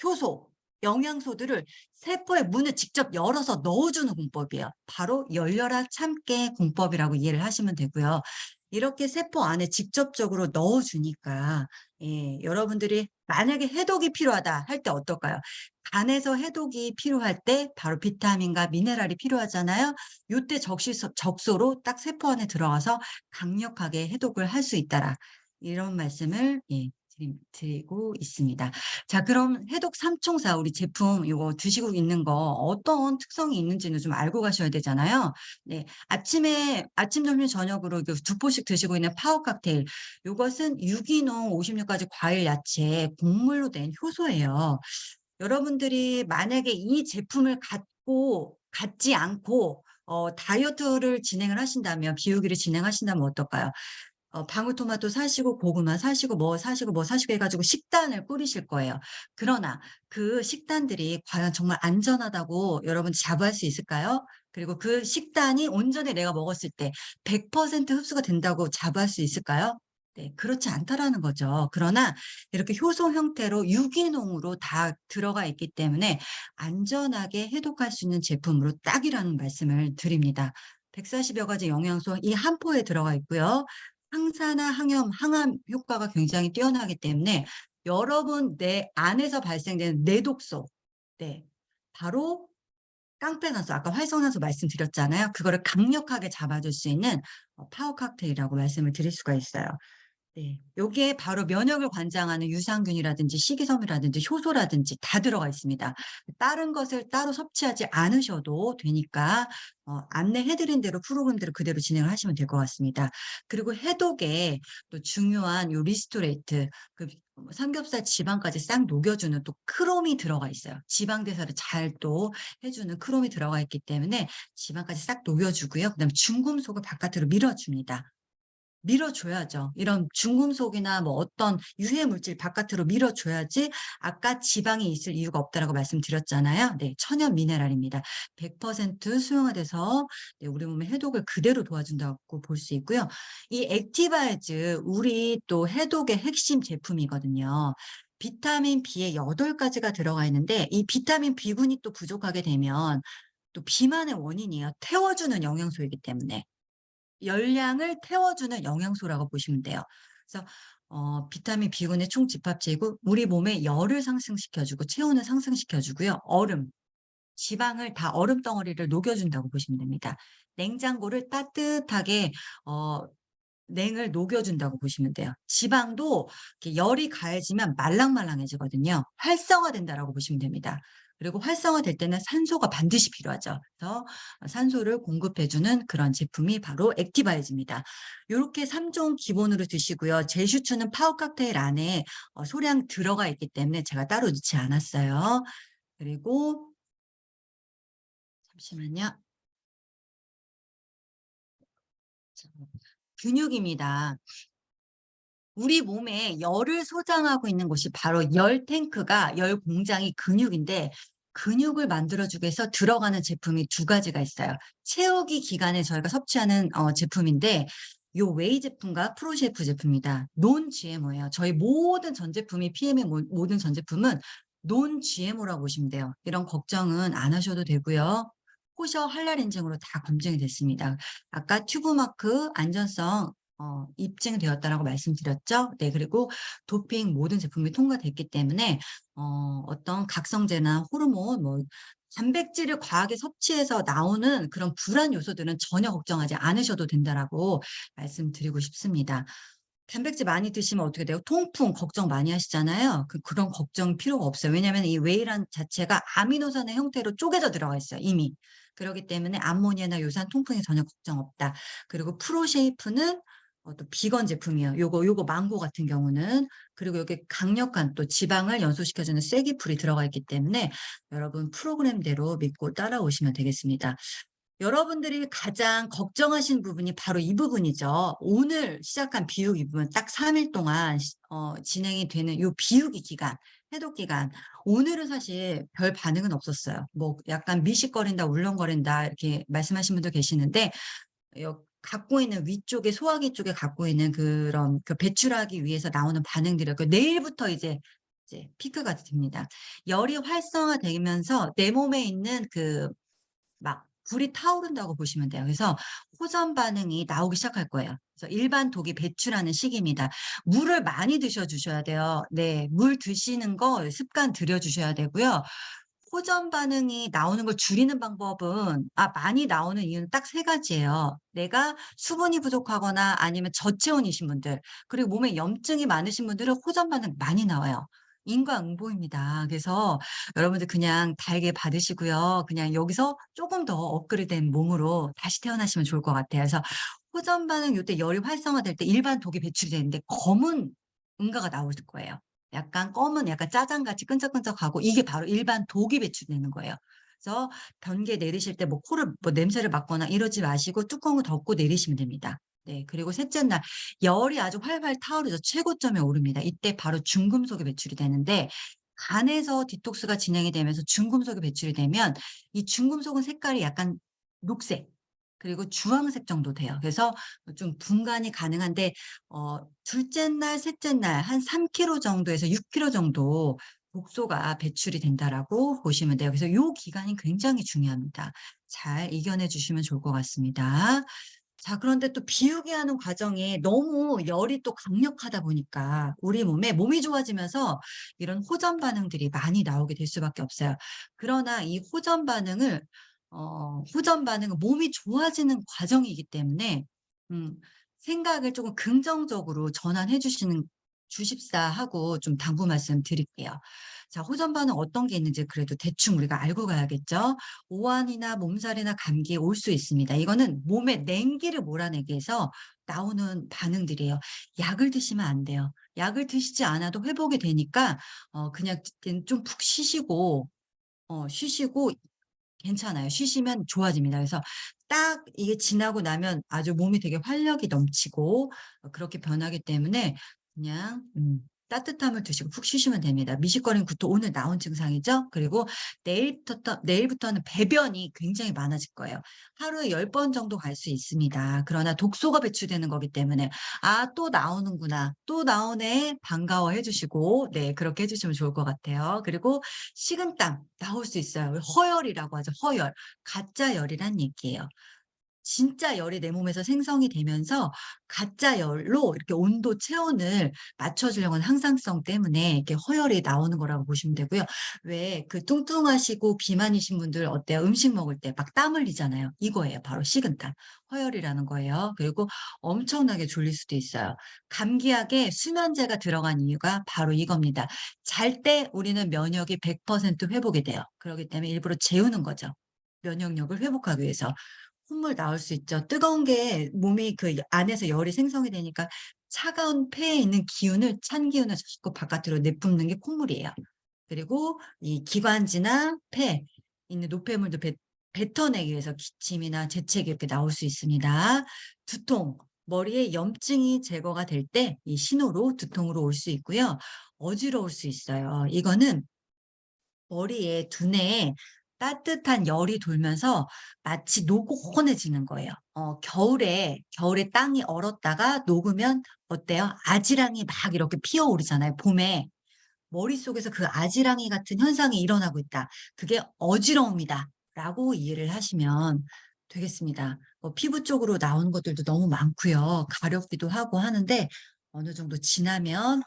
효소, 영양소들을 세포의 문을 직접 열어서 넣어주는 공법이에요. 바로 열려라 참깨 공법이라고 이해를 하시면 되고요. 이렇게 세포 안에 직접적으로 넣어주니까 예, 여러분들이 만약에 해독이 필요하다 할 때 어떨까요? 간에서 해독이 필요할 때 바로 비타민과 미네랄이 필요하잖아요. 요때 적소로 딱 세포 안에 들어가서 강력하게 해독을 할 수 있다라 이런 말씀을 예, 드리고 있습니다. 자, 그럼 해독 삼총사 우리 제품 요거 드시고 있는 거 어떤 특성이 있는지는 좀 알고 가셔야 되잖아요. 네. 아침, 점심, 저녁으로 그 2포씩 드시고 있는 파워 칵테일 요것은 유기농 56 가지 과일, 야채, 곡물로 된 효소예요. 여러분들이 만약에 이 제품을 갖지 않고 다이어트를 진행을 하신다면 비우기를 진행하신다면 어떨까요? 방울토마토 사시고 고구마 사시고 뭐 사시고 뭐 사시고 해 가지고 식단을 꾸리실 거예요. 그러나 그 식단들이 과연 정말 안전하다고 여러분 자부할 수 있을까요? 그리고 그 식단이 온전히 내가 먹었을 때 100% 흡수가 된다고 자부할 수 있을까요? 네. 그렇지 않다라는 거죠. 그러나 이렇게 효소 형태로 유기농으로 다 들어가 있기 때문에 안전하게 해독할 수 있는 제품으로 딱이라는 말씀을 드립니다. 140여 가지 영양소 이 한 포에 들어가 있고요. 항산화, 항염, 항암 효과가 굉장히 뛰어나기 때문에 여러분 내 안에서 발생되는 내독소, 네, 바로 깡패산소 아까 활성산소 말씀드렸잖아요. 그거를 강력하게 잡아줄 수 있는 파워 칵테일이라고 말씀을 드릴 수가 있어요. 네. 요게 바로 면역을 관장하는 유산균이라든지 식이섬유라든지 효소라든지 다 들어가 있습니다. 다른 것을 따로 섭취하지 않으셔도 되니까 안내해 드린 대로 프로그램대로 그대로 진행을 하시면 될 것 같습니다. 그리고 해독에 또 중요한 요 리스토레이트 그 삼겹살 지방까지 싹 녹여주는 또 크롬이 들어가 있어요. 지방 대사를 잘 또 해 주는 크롬이 들어가 있기 때문에 지방까지 싹 녹여주고요. 그다음에 중금속을 바깥으로 밀어줍니다. 밀어줘야죠. 이런 중금속이나 뭐 어떤 유해 물질 바깥으로 밀어줘야지 아까 지방이 있을 이유가 없다라고 말씀드렸잖아요. 네. 천연 미네랄입니다. 100% 수용화돼서 네 우리 몸의 해독을 그대로 도와준다고 볼 수 있고요. 이 액티바이즈 우리 또 해독의 핵심 제품이거든요. 비타민 B에 8 가지가 들어가 있는데 이 비타민 B군이 또 부족하게 되면 또 비만의 원인이에요. 태워주는 영양소이기 때문에. 열량을 태워주는 영양소라고 보시면 돼요. 그래서 비타민 B군의 총집합체이고 우리 몸에 열을 상승시켜 주고 체온을 상승시켜 주고요. 얼음, 지방을 다 얼음 덩어리를 녹여 준다고 보시면 됩니다. 냉장고를 따뜻하게 어 냉을 녹여 준다고 보시면 돼요. 지방도 이렇게 열이 가해지면 말랑말랑해지거든요. 활성화된다라고 보시면 됩니다. 그리고 활성화될 때는 산소가 반드시 필요하죠. 그래서 산소를 공급해 주는 그런 제품이 바로 액티바이즈입니다. 요렇게 3종 기본으로 드시고요. 제슈추는 파워 칵테일 안에 소량 들어가 있기 때문에 제가 따로 넣지 않았어요. 그리고 잠시만요. 자 근육입니다. 우리 몸에 열을 소장하고 있는 곳이 바로 열 탱크가 열 공장이 근육인데 근육을 만들어 주기 위해서 들어가는 제품이 두 가지가 있어요. 채우기 기간에 저희가 섭취하는 제품인데 요 웨이 제품과 프로셰프 제품입니다. 논 GMO예요. 저희 모든 전 제품이 PM의 모든 전 제품은 논 GMO라고 보시면 돼요. 이런 걱정은 안 하셔도 되고요. 코셔 할랄 인증으로 다 검증이 됐습니다. 아까 튜브 마크 안전성 입증되었다라고 말씀드렸죠. 네. 그리고 도핑 모든 제품이 통과됐기 때문에 어떤 각성제나 호르몬 뭐 단백질을 과하게 섭취해서 나오는 그런 불안 요소들은 전혀 걱정하지 않으셔도 된다라고 말씀드리고 싶습니다. 단백질 많이 드시면 어떻게 돼요? 통풍 걱정 많이 하시잖아요. 그런 걱정 필요가 없어요. 왜냐하면 이 웨이란 자체가 아미노산의 형태로 쪼개져 들어가 있어요 이미. 그러기 때문에 암모니아나 요산 통풍에 전혀 걱정 없다. 그리고 프로쉐이프는 또 비건 제품이에요. 요거 망고 같은 경우는. 그리고 여기에 강력한 또 지방을 연소시켜 주는 쐐기풀이 들어가 있기 때문에 여러분 프로그램대로 믿고 따라오시면 되겠습니다. 여러분들이 가장 걱정하시는 부분이 바로 이 부분이죠. 오늘 시작한 비우기 부분 딱 3일 동안 진행이 되는 요 비우기 기간, 해독 기간. 오늘은 사실 별 반응은 없었어요. 뭐 약간 미식거린다, 울렁거린다 이렇게 말씀하신 분도 계시는데 갖고 있는 위쪽에 소화기 쪽에 갖고 있는 그런 그 배출하기 위해서 나오는 반응들이 내일부터 이제 피크가 됩니다. 열이 활성화되면서 내 몸에 있는 막 불이 타오른다고 보시면 돼요. 그래서 호전 반응이 나오기 시작할 거예요. 그래서 일반 독이 배출하는 시기입니다. 물을 많이 드셔 주셔야 돼요. 네. 물 드시는 거 습관 들여 주셔야 되고요. 호전 반응이 나오는 걸 줄이는 방법은 많이 나오는 이유는 딱 세 가지예요. 내가 수분이 부족하거나 아니면 저체온이신 분들 그리고 몸에 염증이 많으신 분들은 호전 반응 많이 나와요. 인과응보입니다. 그래서 여러분들 그냥 달게 받으시고요. 그냥 여기서 쪼금 더 업그레이드된 몸으로 다시 태어나시면 좋을 것 같아요. 그래서 호전 반응 요때 열이 활성화될 때 일반 독이 배출이 되는데 검은 응가가 나올 거예요. 약간 검은 약간 짜장같이 끈적끈적하고 이게 바로 일반 독이 배출되는 거예요. 그래서 변기에 내리실 때 뭐 코를 뭐 냄새를 맡거나 이러지 마시고 뚜껑을 덮고 내리시면 됩니다. 네. 그리고 셋째 날 열이 아주 활활 타오르죠. 최고점에 오릅니다. 이때 바로 중금속이 배출이 되는데 간에서 디톡스가 진행이 되면서 중금속이 배출이 되면 이 중금속은 색깔이 약간 녹색 그리고 주황색 정도 돼요. 그래서 좀 분간이 가능한데 둘째 날 셋째 날 한 3kg 정도에서 6kg 정도 독소가 배출이 된다라고 보시면 돼요. 그래서 요 기간이 굉장히 중요합니다. 잘 이겨내 주시면 좋을 것 같습니다. 자, 그런데 또 비우게 하는 과정에 너무 열이 또 강력하다 보니까 우리 몸이 좋아지면서 이런 호전 반응들이 많이 나오게 될 수밖에 없어요. 그러나 이 호전 반응은 몸이 좋아지는 과정이기 때문에 음 생각을 조금 긍정적으로 전환해 주십사 하고 좀 당부 말씀드릴게요. 자, 호전 반응 어떤 게 있는지 그래도 대충 우리가 알고 가야겠죠. 오한이나 몸살이나 감기에 올 수 있습니다. 이거는 몸에 냉기를 몰아내기 위해서 나오는 반응들이에요. 약을 드시면 안 돼요. 약을 드시지 않아도 회복이 되니까 그냥 좀 푹 쉬시고 괜찮아요. 쉬시면 좋아집니다. 그래서 딱 이게 지나고 나면 아주 몸이 되게 활력이 넘치고 그렇게 변하기 때문에 그냥 따뜻함을 드시고 푹 쉬시면 됩니다. 미식거리는 구토 오늘 나온 증상이죠. 그리고 내일부터는 배변이 굉장히 많아질 거예요. 하루에 10번 정도 갈 수 있습니다. 그러나 독소가 배출되는 거기 때문에 '아 또 나오는구나. 또 나오네.' 반가워해 주시고 네 그렇게 해 주시면 좋을 것 같아요. 그리고 식은땀 나올 수 있어요. 허열이라고 하죠. 허열. 가짜 열이란 얘기예요. 진짜 열이 내 몸에서 생성이 되면서 가짜 열로 이렇게 온도 체온을 맞춰 주려고 하는 항상성 때문에 이렇게 허열이 나오는 거라고 보시면 되고요. 왜 그 뚱뚱하시고 비만이신 분들 어때요? 음식 먹을 때 막 땀 흘리잖아요. 이거예요. 바로 식은땀. 허열이라는 거예요. 그리고 엄청나게 졸릴 수도 있어요. 감기약에 수면제가 들어간 이유가 바로 이겁니다. 잘 때 우리는 면역이 100% 회복이 돼요. 그러기 때문에 일부러 재우는 거죠. 면역력을 회복하기 위해서. 콧물 나올 수 있죠. 뜨거운 게 몸이 그 안에서 열이 생성이 되니까 차가운 폐에 있는 기운을 찬 기운을 자꾸 바깥으로 내뿜는 게 콧물이에요. 그리고 이 기관지나 폐 있는 노폐물도 뱉어내기 위해서 기침이나 재채기 이렇게 나올 수 있습니다. 두통, 머리에 염증이 제거가 될 때 이 신호로 두통으로 올 수 있고요. 어지러울 수 있어요. 이거는 머리에 두뇌에 따뜻한 열이 돌면서 마치 노곤해지는 거예요. 겨울에 땅이 얼었다가 녹으면 어때요? 아지랑이 막 이렇게 피어오르잖아요, 봄에. 머릿속에서 그 아지랑이 같은 현상이 일어나고 있다. 그게 어지러움이다라고 이해를 하시면 되겠습니다. 피부 쪽으로 나오는 것들도 너무 많고요. 가렵기도 하고 하는데 어느 정도 지나면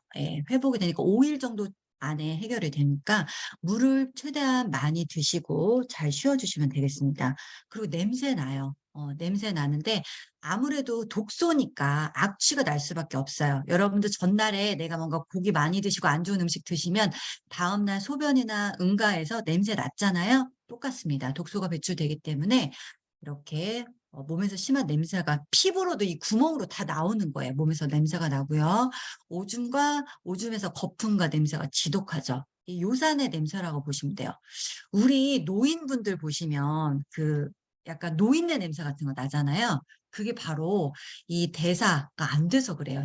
회복이 되니까 5일 정도 안에 해결이 되니까 물을 최대한 많이 드시고 잘 쉬어 주시면 되겠습니다. 그리고 냄새 나요. 냄새 나는데 아무래도 독소니까 악취가 날 수밖에 없어요. 여러분들 전날에 내가 뭔가 고기 많이 드시고 안 좋은 음식 드시면 다음날 소변이나 응가에서 냄새 났잖아요. 똑같습니다. 독소가 배출되기 때문에 이렇게 몸에서 심한 냄새가 피부로도 이 구멍으로 다 나오는 거예요. 몸에서 냄새가 나고요. 오줌에서 거품과 냄새가 지독하죠. 이 요산의 냄새라고 보시면 돼요. 우리 노인분들 보시면 그 약간 노인네 냄새 같은 거 나잖아요. 그게 바로 이 대사가 안 돼서 그래요.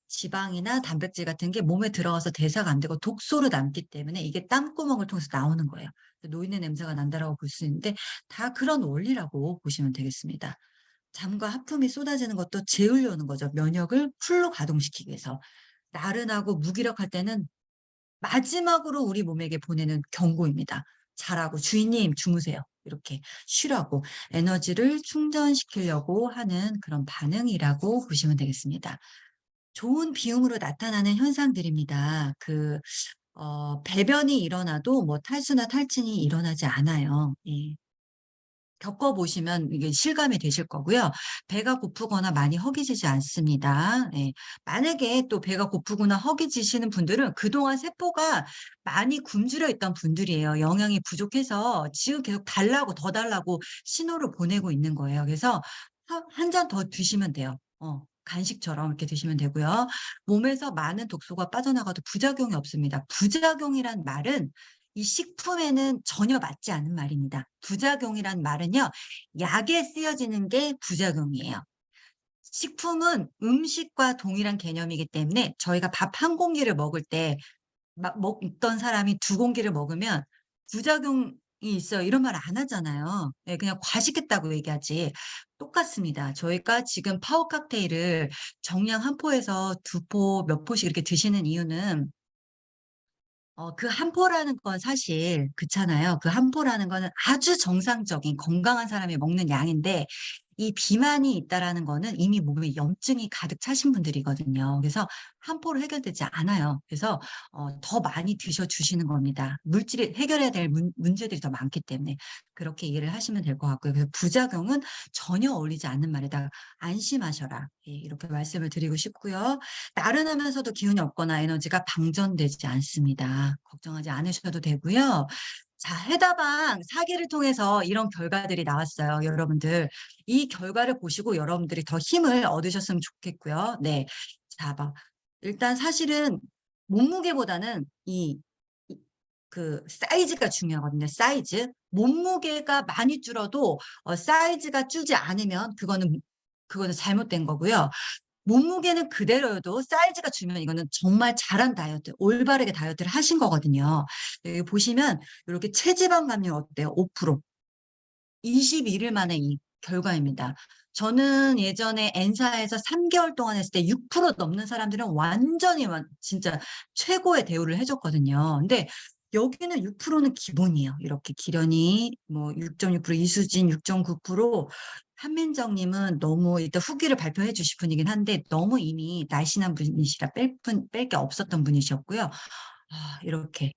지방이나 단백질 같은 게 몸에 들어가서 대사가 안 되고 독소로 남기 때문에 이게 땀구멍을 통해서 나오는 거예요. 노인네 냄새가 난다라고 볼 수 있는데 다 그런 원리라고 보시면 되겠습니다. 잠과 하품이 쏟아지는 것도 재우려는 거죠. 면역을 풀로 가동시키기 위해서. 나른하고 무기력할 때는 마지막으로 우리 몸에게 보내는 경고입니다. "자라고 주인님 주무세요." 이렇게 쉬라고 에너지를 충전시키려고 하는 그런 반응이라고 보시면 되겠습니다. 좋은 비움으로 나타나는 현상들입니다. 배변이 일어나도 뭐 탈수나 탈진이 일어나지 않아요. 예. 겪어 보시면 이게 실감이 되실 거고요. 배가 고프거나 많이 허기지지 않습니다. 예. 만약에 또 배가 고프거나 허기지시는 분들은 그동안 세포가 많이 굶주려 있던 분들이에요. 영양이 부족해서 지금 계속 달라고 더 달라고 신호를 보내고 있는 거예요. 그래서 한 잔 더 드시면 돼요. 간식처럼 이렇게 드시면 되고요. 몸에서 많은 독소가 빠져나가도 부작용이 없습니다. 부작용이란 말은 이 식품에는 전혀 맞지 않는 말입니다. 부작용이란 말은요, 약에 쓰여지는 게 부작용이에요. 식품은 음식과 동일한 개념이기 때문에 저희가 밥 한 공기를 먹을 때 막 먹던 사람이 두 공기를 먹으면 부작용이 있어요. 이런 말 안 하잖아요. 예 그냥 과식했다고 얘기하지. 똑같습니다. 저희가 지금 파워 칵테일을 정량 한 포에서 두 포 몇 포씩 이렇게 드시는 이유는 그 한 포라는 건 사실 그렇잖아요. 그 한 포라는 거는 아주 정상적인 건강한 사람이 먹는 양인데 이 비만이 있다라는 거는 이미 몸에 염증이 가득 차신 분들이거든요. 그래서 한 포로 해결되지 않아요. 그래서 더 많이 드셔 주시는 겁니다. 물질이 해결해야 될 문제들이 더 많기 때문에 그렇게 이해를 하시면 될 것 같고요. 그래서 부작용은 전혀 어울리지 않는 말에다가 "안심하셔라." 예 이렇게 말씀을 드리고 싶고요. 나른하면서도 기운이 없거나 에너지가 방전되지 않습니다. 걱정하지 않으셔도 되고요. 자 해다방 사기를 통해서 이런 결과들이 나왔어요 여러분들. 이 결과를 보시고 여러분들이 더 힘을 얻으셨으면 좋겠고요. 네. 자 막 일단 사실은 몸무게보다는 이 사이즈가 중요하거든요 사이즈. 몸무게가 많이 줄어도 사이즈가 줄지 않으면 그거는 잘못된 거고요. 몸무게는 그대로여도 사이즈가 줄면 이거는 정말 잘한 다이어트 올바르게 다이어트를 하신 거거든요. 여기 보시면 요렇게 체지방 감량 어때요? 5% 21일 만에 이 결과입니다. 저는 예전에 N사에서 3 개월 동안 했을 때 6% 넘는 사람들은 완전히 진짜 최고의 대우를 해 줬거든요. 근데 여기는 6%는 기본이에요. 이렇게 기련이 뭐 6.6% 이수진 6.9% 한민정 님은 너무 이따 후기를 발표해 주실 분이긴 한데 너무 이미 날씬한 분이시라 뺄 게 없었던 분이셨고요. 이렇게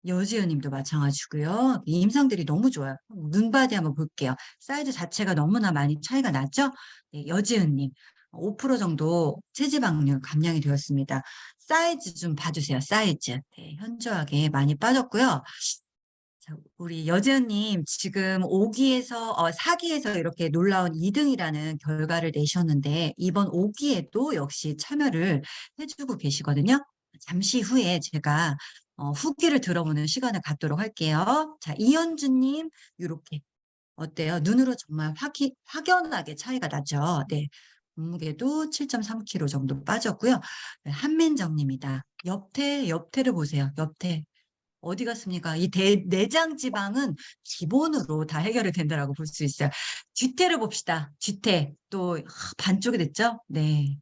여지은 님도 마찬가지고요. 이 임상들이 너무 좋아요. 눈바디 한번 볼게요. 사이즈 자체가 너무나 많이 차이가 나죠? 네, 여지은 님. 5% 정도 체지방률 감량이 되었습니다. 사이즈 좀 봐 주세요, 사이즈. 네, 현저하게 많이 빠졌고요. 자 우리 여지은 님 지금 5 기에서 4 기에서 이렇게 놀라운 2 등이라는 결과를 내셨는데 이번 5 기에도 역시 참여를 해 주고 계시거든요. 잠시 후에 제가 후기를 들어보는 시간을 갖도록 할게요. 자 이현주 님 요렇게 어때요? 눈으로 정말 확연하게 차이가 나죠. 네. 몸무게도 7.3 킬로 정도 빠졌고요. 네 한민정 님이다. 옆태를 보세요, 옆태. 어디 갔습니까? 이 내장 지방은 기본으로 다 해결이 된다라고 볼 수 있어요. 뒤태를 봅시다. 뒤태 또 반쪽이 됐죠? 네.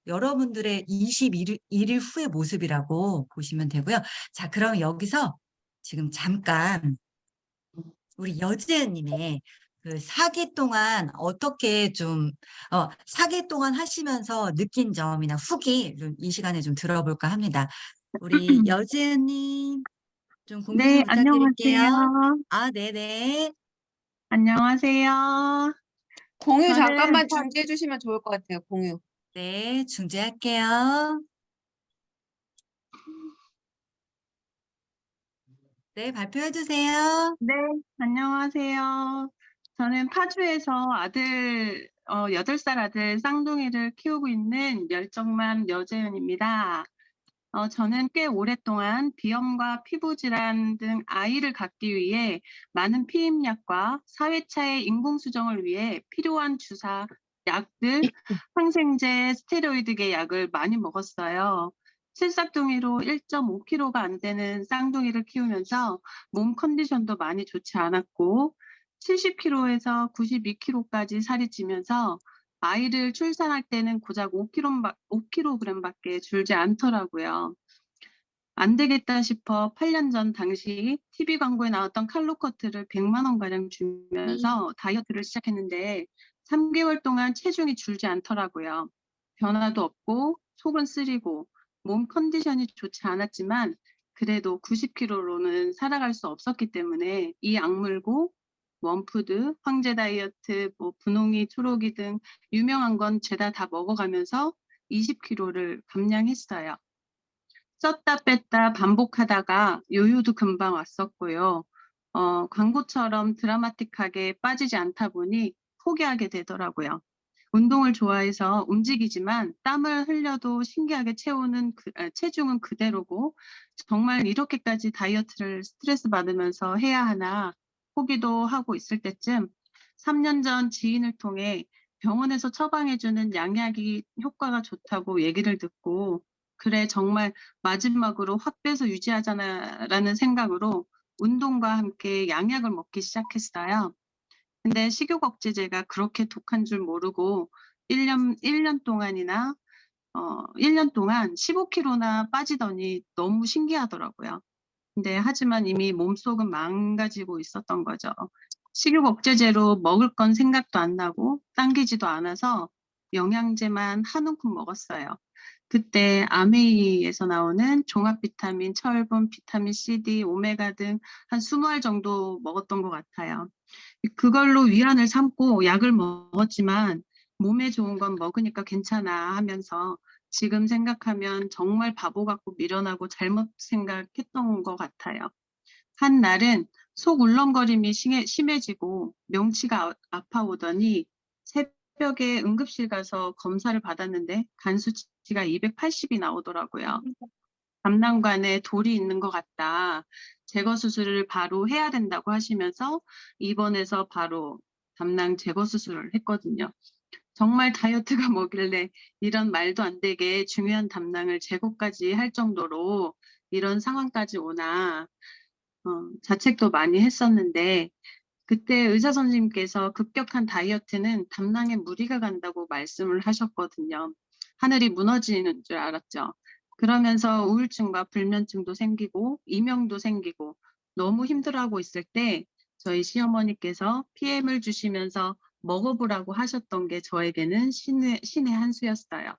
여러분들의 21 일 후의 모습이라고 보시면 되고요. 자 그럼 여기서 지금 잠깐 우리 여지은 님의 그 사기 동안 어떻게 좀 사기 동안 하시면서 느낀 점이나 후기 좀 이 시간에 좀 들어볼까 합니다. 우리 여지은 님. 좀 공유 좀 네, 부탁드릴게요. 안녕하세요. 네네. 안녕하세요. 공유 저는 잠깐만 중지해 주시면 좋을 것 같아요, 공유. 네. 중지할게요. 네. 발표해 주세요. 네, 안녕하세요. 저는 파주에서 8살 아들 쌍둥이를 키우고 있는 열정만 여재윤입니다. 저는 꽤 오랫동안 비염과 피부 질환 등 아이를 갖기 위해 많은 피임약과 4회차의 인공수정을 위해 필요한 주사, 약들, 항생제, 스테로이드계 약을 많이 먹었어요. 칠삭둥이로 1.5kg가 안 되는 쌍둥이를 키우면서 몸 컨디션도 많이 좋지 않았고 70kg에서 92kg까지 살이 찌면서 아이를 출산할 때는 고작 5kg밖에 줄지 않더라고요. 안 되겠다 싶어 8년 전 당시 TV 광고에 나왔던 칼로커트를 100만 원가량 주면서 다이어트를 시작했는데 3개월 동안 체중이 줄지 않더라고요. 변화도 없고 속은 쓰리고 몸 컨디션이 좋지 않았지만 그래도 90kg로는 살아갈 수 없었기 때문에 이 악물고 원푸드, 황제 다이어트, 분홍이, 초록이 등 유명한 건 죄다 다 먹어가면서 20kg를 감량했어요. 썼다 뺐다 반복하다가 요요도 금방 왔었고요. 광고처럼 드라마틱하게 빠지지 않다 보니 포기하게 되더라고요. 운동을 좋아해서 움직이지만 땀을 흘려도 신기하게 채우는 체중은 그대로고 정말 이렇게까지 다이어트를 스트레스 받으면서 해야 하나 포기도 하고 있을 때쯤 3년 전 지인을 통해 병원에서 처방해주는 양약이 효과가 좋다고 얘기를 듣고 그래 정말 마지막으로 확 빼서 유지하자라는 생각으로 운동과 함께 양약을 먹기 시작했어요. 근데 식욕 억제제가 그렇게 독한 줄 모르고 1년 동안이나 1년 동안 15kg나 빠지더니 너무 신기하더라고요. 근데 하지만 이미 몸속은 망가지고 있었던 거죠. 식욕 억제제로 먹을 건 생각도 안 나고 당기지도 않아서 영양제만 한 움큼 먹었어요. 그때 아메이에서 나오는 종합 비타민, 철분, 비타민 C, D, 오메가 등 한 20알 정도 먹었던 것 같아요. 그걸로 위안을 삼고 약을 먹었지만 몸에 좋은 건 먹으니까 괜찮아 하면서 지금 생각하면 정말 바보 같고 미련하고 잘못 생각했던 것 같아요. 한 날은 속 울렁거림이 심해지고 명치가 아파오더니 새벽에 응급실 가서 검사를 받았는데 간 수치가 280이 나오더라고요. 담낭관에 돌이 있는 것 같다. 제거 수술을 바로 해야 된다고 하시면서 입원해서 바로 담낭 제거 수술을 했거든요. 정말 다이어트가 뭐길래 이런 말도 안 되게 중요한 담낭을 제거까지 할 정도로 이런 상황까지 오나 자책도 많이 했었는데 그때 의사 선생님께서 급격한 다이어트는 담낭에 무리가 간다고 말씀을 하셨거든요. 하늘이 무너지는 줄 알았죠. 그러면서 우울증과 불면증도 생기고 이명도 생기고 너무 힘들어하고 있을 때 저희 시어머니께서 PM을 주시면서 먹어보라고 하셨던 게 저에게는 신의 한 수였어요.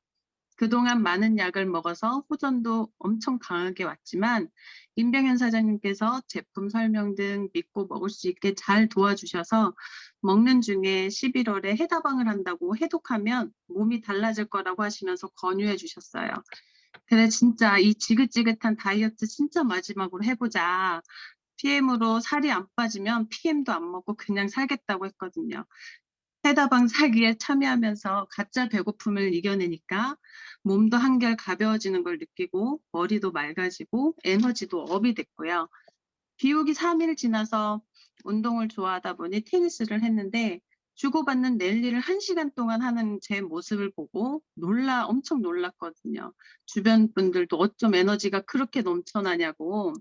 그동안 많은 약을 먹어서 호전도 엄청 강하게 왔지만 임병현 사장님께서 제품 설명 등 믿고 먹을 수 있게 잘 도와주셔서 먹는 중에 11월에 해다방을 한다고 해독하면 몸이 달라질 거라고 하시면서 권유해 주셨어요. 그래 진짜 이 지긋지긋한 다이어트 진짜 마지막으로 해보자. PM으로 살이 안 빠지면 PM도 안 먹고 그냥 살겠다고 했거든요. 해다방 사기에 참여하면서 가짜 배고픔을 이겨내니까 몸도 한결 가벼워지는 걸 느끼고 머리도 맑아지고 에너지도 업이 됐고요. 비우기 3일 지나서 운동을 좋아하다 보니 테니스를 했는데 주고받는 랠리를 1시간 동안 하는 제 모습을 보고 엄청 놀랐거든요. 주변 분들도 어쩜 에너지가 그렇게 넘쳐나냐고.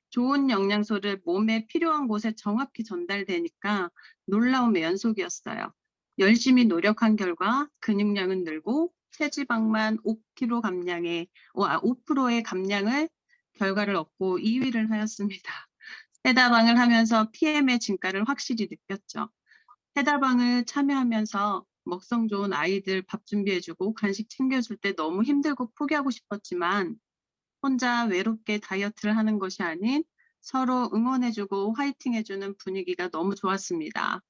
좋은 영양소를 몸에 필요한 곳에 정확히 전달되니까 놀라움의 연속이었어요. 열심히 노력한 결과 근육량은 늘고 체지방만 5kg 감량에 5%의 감량을 결과를 얻고 2위를 하였습니다. 해다방을 하면서 PM의 진가를 확실히 느꼈죠. 해다방을 참여하면서 먹성 좋은 아이들 밥 준비해주고 간식 챙겨줄 때 너무 힘들고 포기하고 싶었지만 혼자 외롭게 다이어트를 하는 것이 아닌 서로 응원해주고 화이팅해주는 분위기가 너무 좋았습니다.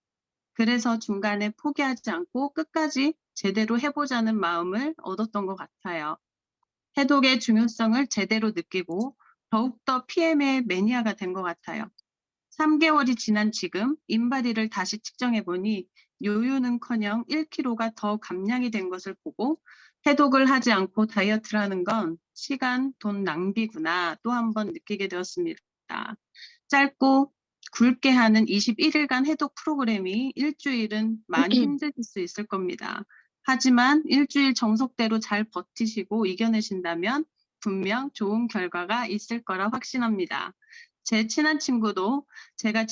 그래서 중간에 포기하지 않고 끝까지 제대로 해보자는 마음을 얻었던 것 같아요. 해독의 중요성을 제대로 느끼고 더욱더 PM의 매니아가 된 것 같아요. 3개월이 지난 지금 인바디를 다시 측정해보니 요요는커녕 1kg가 더 감량이 된 것을 보고 해독을 하지 않고 다이어트를 하는 건 시간, 돈 낭비구나 또 한 번 느끼게 되었습니다. 짧고 굵게 하는 21일간 해독 프로그램이 일주일은 많이 힘드실 수 있을 겁니다. 하지만 일주일 정석대로 잘 버티시고 이겨내신다면 분명 좋은 결과가 있을 거라 확신합니다. 제 친한 친구도 제가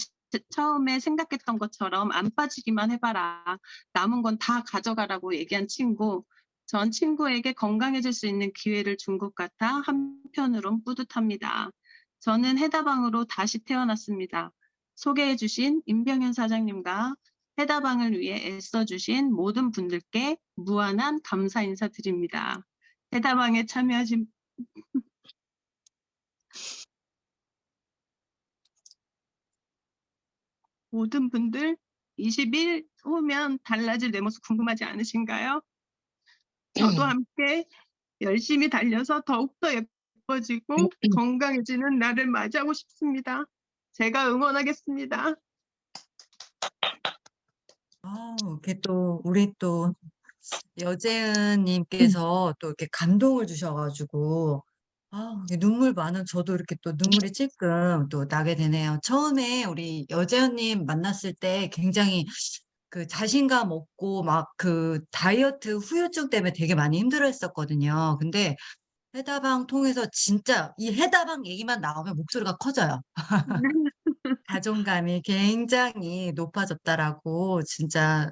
처음에 생각했던 것처럼 안 빠지기만 해봐라. 남은 건 다 가져가라고 얘기한 친구. 전 친구에게 건강해질 수 있는 기회를 준 것 같아 한편으론 뿌듯합니다. 저는 해다방으로 다시 태어났습니다. 소개해주신 임병현 사장님과 해다방을 위해 애써주신 모든 분들께 무한한 감사 인사드립니다. 해다방에 참여하신 모든 분들 20일 후면 달라질 내 모습 궁금하지 않으신가요? 저도 함께 열심히 달려서 더욱더 예뻐지고 건강해지는 날을 맞이하고 싶습니다. 제가 응원하겠습니다. 이렇게 또 우리 또 여재은님께서 또 이렇게 감동을 주셔가지고 이게 눈물 많은 저도 이렇게 또 눈물이 찔끔 또 나게 되네요. 처음에 우리 여재은님 만났을 때 굉장히 그 자신감 없고 막 그 다이어트 후유증 때문에 되게 많이 힘들어했었거든요. 근데 해다방 통해서 진짜 이 해다방 얘기만 나오면 목소리가 커져요. 자존감이 굉장히 높아졌다라고 진짜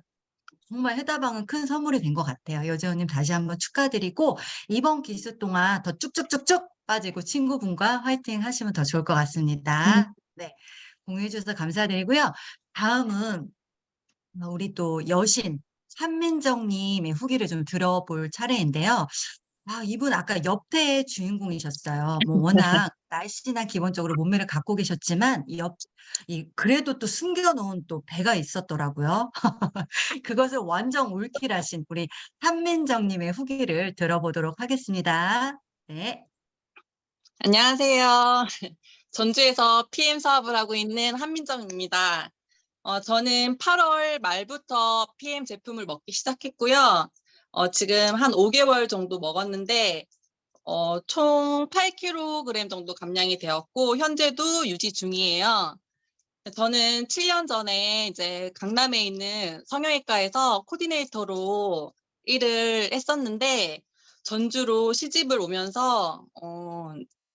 정말 해다방은 큰 선물이 된 것 같아요. 여재호님 다시 한번 축하드리고 이번 기수 동안 더 쭉쭉쭉쭉 빠지고 친구분과 화이팅 하시면 더 좋을 것 같습니다. 네, 공유해 주셔서 감사드리고요. 다음은 우리 또 여신 한민정님의 후기를 좀 들어볼 차례인데요. 이분 아까 옆태의 주인공이셨어요. 뭐 워낙 날씬한 기본적으로 몸매를 갖고 계셨지만 그래도 또 숨겨놓은 또 배가 있었더라고요. 그것을 완전 울킬하신 우리 한민정님의 후기를 들어보도록 하겠습니다. 네. 안녕하세요. 전주에서 PM 사업을 하고 있는 한민정입니다. 저는 8월 말부터 PM 제품을 먹기 시작했고요. 지금 한 5개월 정도 먹었는데, 총 8kg 정도 감량이 되었고, 현재도 유지 중이에요. 저는 7년 전에 이제 강남에 있는 성형외과에서 코디네이터로 일을 했었는데, 전주로 시집을 오면서,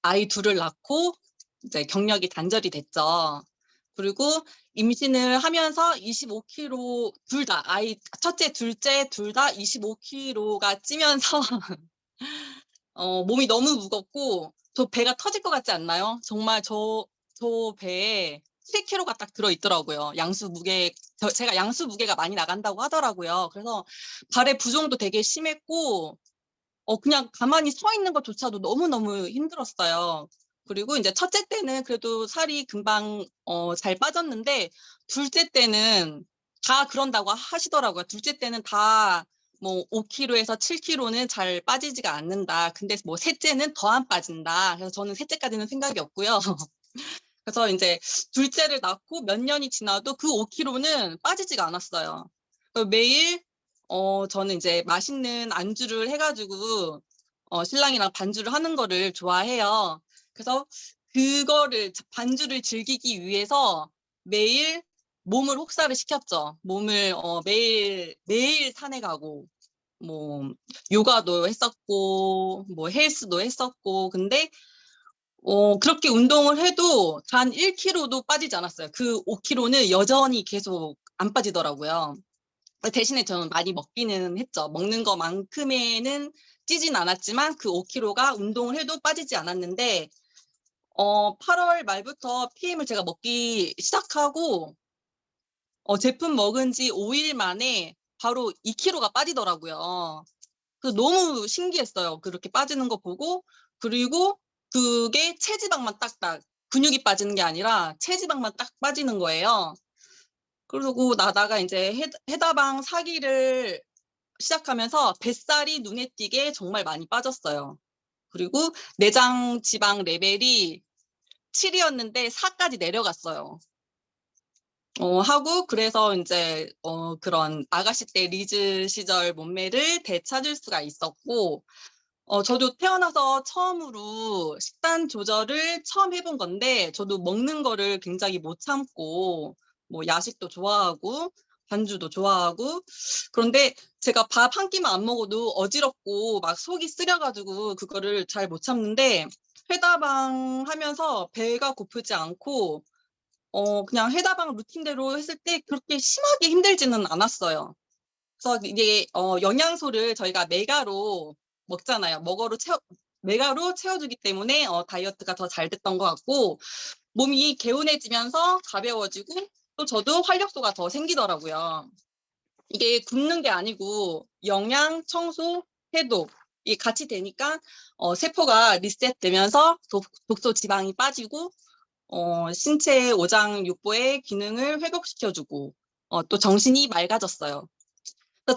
아이 둘을 낳고 이제 경력이 단절이 됐죠. 그리고 임신을 하면서 25kg 둘 다, 첫째, 둘째 둘 다 25kg가 찌면서 몸이 너무 무겁고 저 배가 터질 것 같지 않나요? 정말 저 배에 7kg가 딱 들어있더라고요. 제가 양수 무게가 많이 나간다고 하더라고요. 그래서 발의 부종도 되게 심했고, 그냥 가만히 서 있는 것조차도 너무너무 힘들었어요. 그리고 이제 첫째 때는 그래도 살이 금방 잘 빠졌는데, 둘째 때는 다 그런다고 하시더라고요. 둘째 때는 다 뭐 5kg에서 7kg는 잘 빠지지가 않는다. 근데 뭐 셋째는 더 안 빠진다. 그래서 저는 셋째까지는 생각이 없고요. 그래서 이제 둘째를 낳고 몇 년이 지나도 그 5kg는 빠지지가 않았어요. 매일 저는 이제 맛있는 안주를 해가지고 신랑이랑 반주를 하는 거를 좋아해요. 그래서 그거를 반주를 즐기기 위해서 매일 몸을 혹사를 시켰죠. 몸을 매일 산에 가고 뭐 요가도 했었고 뭐 헬스도 했었고. 근데 그렇게 운동을 해도 단 1kg도 빠지지 않았어요. 그 5kg는 여전히 계속 안 빠지더라고요. 대신에 저는 많이 먹기는 했죠. 먹는 것만큼에는 찌진 않았지만 그 5kg가 운동을 해도 빠지지 않았는데 8월 말부터 PM을 제가 먹기 시작하고 제품 먹은 지 5일 만에 바로 2kg가 빠지더라고요. 그래서 너무 신기했어요. 그렇게 빠지는 거 보고. 그리고 그게 체지방만 딱딱, 근육이 빠지는 게 아니라 체지방만 딱 빠지는 거예요. 그러고 나다가 이제 해다방 사기를 시작하면서 뱃살이 눈에 띄게 정말 많이 빠졌어요. 그리고 내장 지방 레벨이 7이었는데 4까지 내려갔어요. 하고 그래서 이제 그런 아가씨 때 리즈 시절 몸매를 되찾을 수가 있었고, 저도 태어나서 처음으로 식단 조절을 처음 해본 건데, 저도 먹는 거를 굉장히 못 참고, 뭐 야식도 좋아하고, 반주도 좋아하고, 그런데 제가 밥 한 끼만 안 먹어도 어지럽고 막 속이 쓰려가지고 그거를 잘 못 참는데, 회다방 하면서 배가 고프지 않고, 그냥 해다방 루틴대로 했을 때 그렇게 심하게 힘들지는 않았어요. 그래서 이게 영양소를 저희가 메가로 먹잖아요. 메가로 채워주기 때문에 다이어트가 더 잘 됐던 것 같고, 몸이 개운해지면서 가벼워지고 또 저도 활력소가 더 생기더라고요. 이게 굶는 게 아니고 영양, 청소, 해독 이게 같이 되니까 세포가 리셋되면서 독소 지방이 빠지고 신체 오장육부의 기능을 회복시켜주고 또 정신이 맑아졌어요.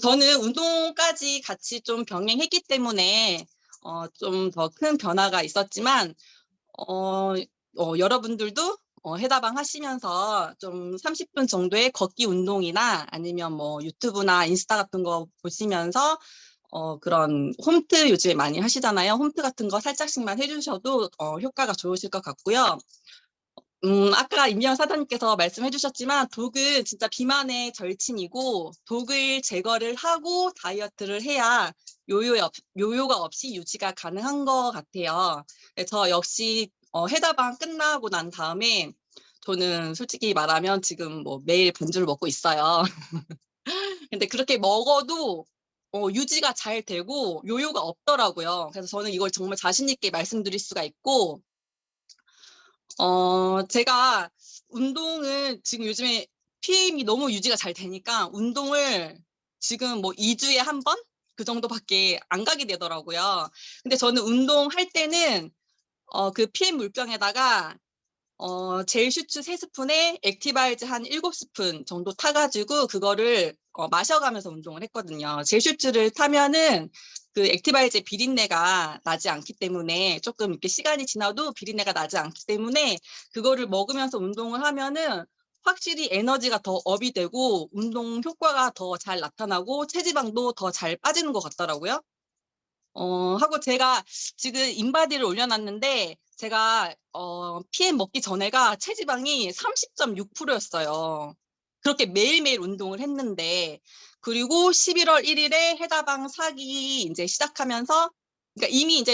저는 운동까지 같이 좀 병행했기 때문에 좀 더 큰 변화가 있었지만 여러분들도 해다방 하시면서 좀 30분 정도의 걷기 운동이나 아니면 뭐 유튜브나 인스타 같은 거 보시면서 그런 홈트 요즘에 많이 하시잖아요. 홈트 같은 거 살짝씩만 해주셔도 효과가 좋으실 것 같고요. 아까 임영 사장님께서 말씀해 주셨지만 독은 진짜 비만의 절친이고 독을 제거를 하고 다이어트를 해야 요요가 없이 유지가 가능한 것 같아요. 저 역시 해다방 끝나고 난 다음에 저는 솔직히 말하면 지금 뭐 매일 반주를 먹고 있어요. 근데 그렇게 먹어도 유지가 잘 되고 요요가 없더라고요. 그래서 저는 이걸 정말 자신 있게 말씀드릴 수가 있고 제가 운동을 지금 요즘에 PM이 너무 유지가 잘 되니까 운동을 지금 뭐 2주에 한 번? 그 정도밖에 안 가게 되더라고요. 근데 저는 운동할 때는 그 PM 물병에다가 젤 슈츠 3스푼에 액티바이즈 한 7스푼 정도 타가지고 그거를 마셔가면서 운동을 했거든요. 젤 슈츠를 타면은 그 액티바이즈의 비린내가 나지 않기 때문에 조금 이렇게 시간이 지나도 비린내가 나지 않기 때문에 그거를 먹으면서 운동을 하면은 확실히 에너지가 더 업이 되고 운동 효과가 더 잘 나타나고 체지방도 더 잘 빠지는 것 같더라고요. 하고 제가 지금 인바디를 올려놨는데 제가 PM 먹기 전에가 체지방이 30.6%였어요. 그렇게 매일매일 운동을 했는데 그리고 11월 1일에 해다방 사기 이제 시작하면서 그러니까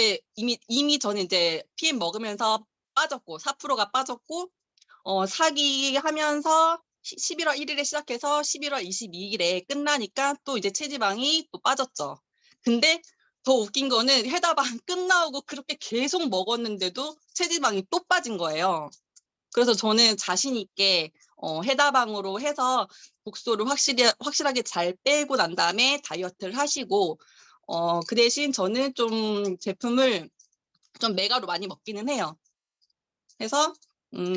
이미 저는 이제 PM 먹으면서 빠졌고 4%가 빠졌고 사기 하면서 11월 1일에 시작해서 11월 22일에 끝나니까 또 이제 체지방이 또 빠졌죠. 근데 더 웃긴 거는 해다방 끝나고 그렇게 계속 먹었는데도 체지방이 또 빠진 거예요. 그래서 저는 자신 있게 해다방으로 해서 독소를 확실하게 잘 빼고 난 다음에 다이어트를 하시고 그 대신 저는 좀 제품을 좀 메가로 많이 먹기는 해요. 그래서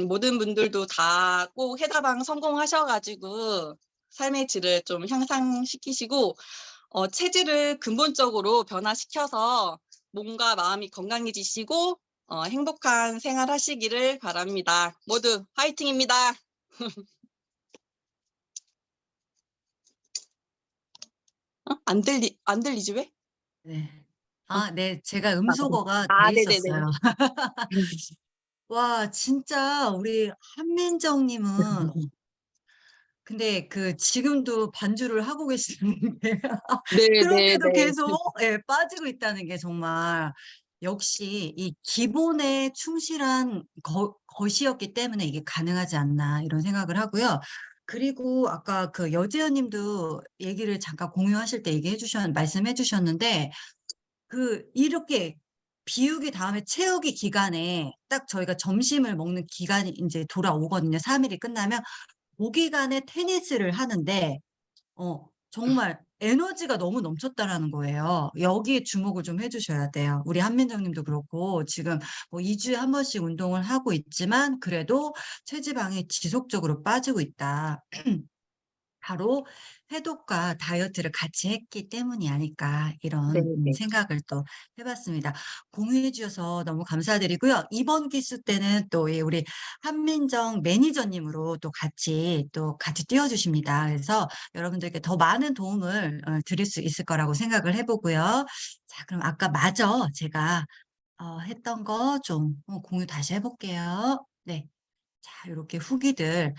모든 분들도 다 꼭 해다방 성공하셔가지고 삶의 질을 좀 향상시키시고 체질을 근본적으로 변화시켜서 몸과 마음이 건강해지시고 행복한 생활 하시기를 바랍니다. 모두 화이팅입니다. 안 들리지 왜? 네. 어, 네. 제가 음소거가 돼 네네네네. 있었어요. 와, 진짜 우리 한민정 님은 근데 지금도 반주를 하고 계시는 게 그런데도 네네네. 계속 예 빠지고 있다는 게 정말 역시 이 기본에 충실한 것이었기 때문에 이게 가능하지 않나 이런 생각을 하고요. 그리고 아까 여재현 님도 얘기를 잠깐 공유하실 때 말씀해 주셨는데 이렇게 비우기 다음에 채우기 기간에 딱 저희가 점심을 먹는 기간이 인제 돌아오거든요. 3 일이 끝나면 그 기간에 테니스를 하는데 정말 에너지가 너무 넘쳤다라는 거예요. 여기에 주목을 좀 해 주셔야 돼요. 우리 한민정 님도 그렇고 지금 뭐 2 주에 한 번씩 운동을 하고 있지만 그래도 체지방이 지속적으로 빠지고 있다. 바로 해독과 다이어트를 같이 했기 때문이 아닐까 이런 네네. 생각을 또 해 봤습니다. 공유해 주셔서 너무 감사드리고요. 이번 기수 때는 또 우리 한민정 매니저님으로 또 같이 뛰어 주십니다. 그래서 여러분들께 더 많은 도움을 드릴 수 있을 거라고 생각을 해 보고요. 자, 그럼 아까 마저 제가 했던 거 좀 공유 다시 해 볼게요. 네. 자, 요렇게 후기들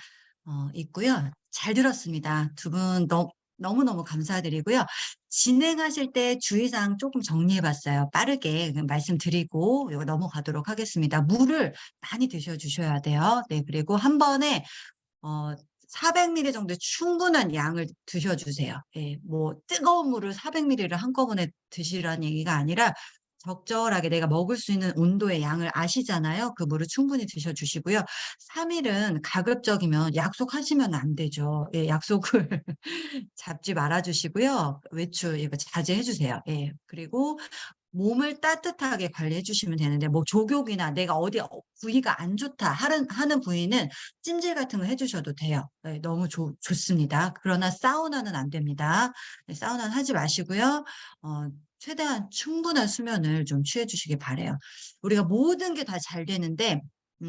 있고요. 잘 들었습니다. 두 분 너무너무 감사드리고요. 진행하실 때 주의사항 조금 정리해 봤어요. 빠르게 말씀드리고 요거 넘어가도록 하겠습니다. 물을 많이 드셔 주셔야 돼요. 네, 그리고 한 번에 400ml 정도의 충분한 양을 드셔 주세요. 예. 뭐 뜨거운 물을 400ml를 한꺼번에 드시라는 얘기가 아니라 적절하게 내가 먹을 수 있는 온도의 양을 아시잖아요. 그 물을 충분히 드셔 주시고요. 3 일은 가급적이면 약속하시면 안 되죠. 예, 약속을 잡지 말아 주시고요. 외출 이거 자제해 주세요. 예. 그리고 몸을 따뜻하게 관리해 주시면 되는데 뭐 족욕이나 내가 어디 부위가 안 좋다 하는 부위는 찜질 같은 거 해 주셔도 돼요. 예, 너무 좋습니다. 그러나 사우나는 안 됩니다. 네, 사우나는 하지 마시고요. 최대한 충분한 수면을 좀 취해 주시길 바라요. 우리가 모든 게 다 잘 되는데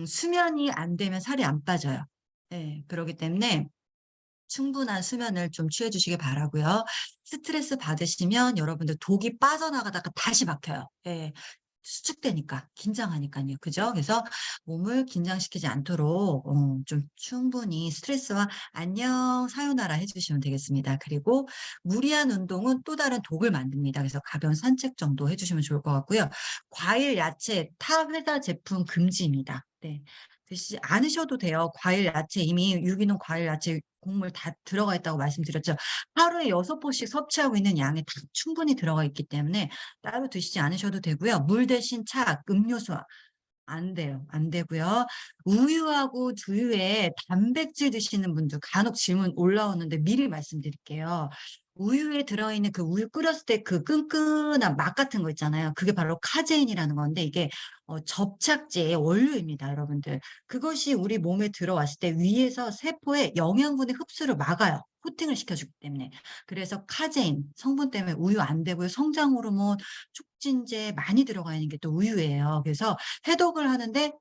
수면이 안 되면 살이 안 빠져요. 예. 그러기 때문에 충분한 수면을 좀 취해 주시길 바라고요. 스트레스 받으시면 여러분들 독이 빠져나가다가 다시 막혀요. 예. 수축되니까, 긴장하니까요. 그죠? 그래서 몸을 긴장시키지 않도록 좀 충분히 스트레스와 안녕, 사요나라 해주시면 되겠습니다. 그리고 무리한 운동은 또 다른 독을 만듭니다. 그래서 가벼운 산책 정도 해주시면 좋을 것 같고요. 과일, 야채, 타 회사 제품 금지입니다. 네. 드시지 않으셔도 돼요. 과일, 야채 이미 유기농 과일, 야채 곡물 다 들어가 있다고 말씀드렸죠. 하루에 6번씩 섭취하고 있는 양이 다 충분히 들어가 있기 때문에 따로 드시지 않으셔도 되고요. 물 대신 차, 음료수 안 돼요. 안 되고요. 우유하고 두유에 단백질 드시는 분들 간혹 질문 올라오는데 미리 말씀드릴게요. 우유에 들어있는 그 우유 끓였을 때 그 끈끈한 맛 같은 거 있잖아요. 그게 바로 카제인이라는 건데 이게 접착제의 원료입니다, 여러분들. 그것이 우리 몸에 들어왔을 때 위에서 세포의 영양분의 흡수를 막아요. 코팅을 시켜주기 때문에. 그래서 카제인 성분 때문에 우유 안 되고요. 성장 호르몬, 촉진제 많이 들어가 있는 게 또 우유예요. 그래서 해독을 하는데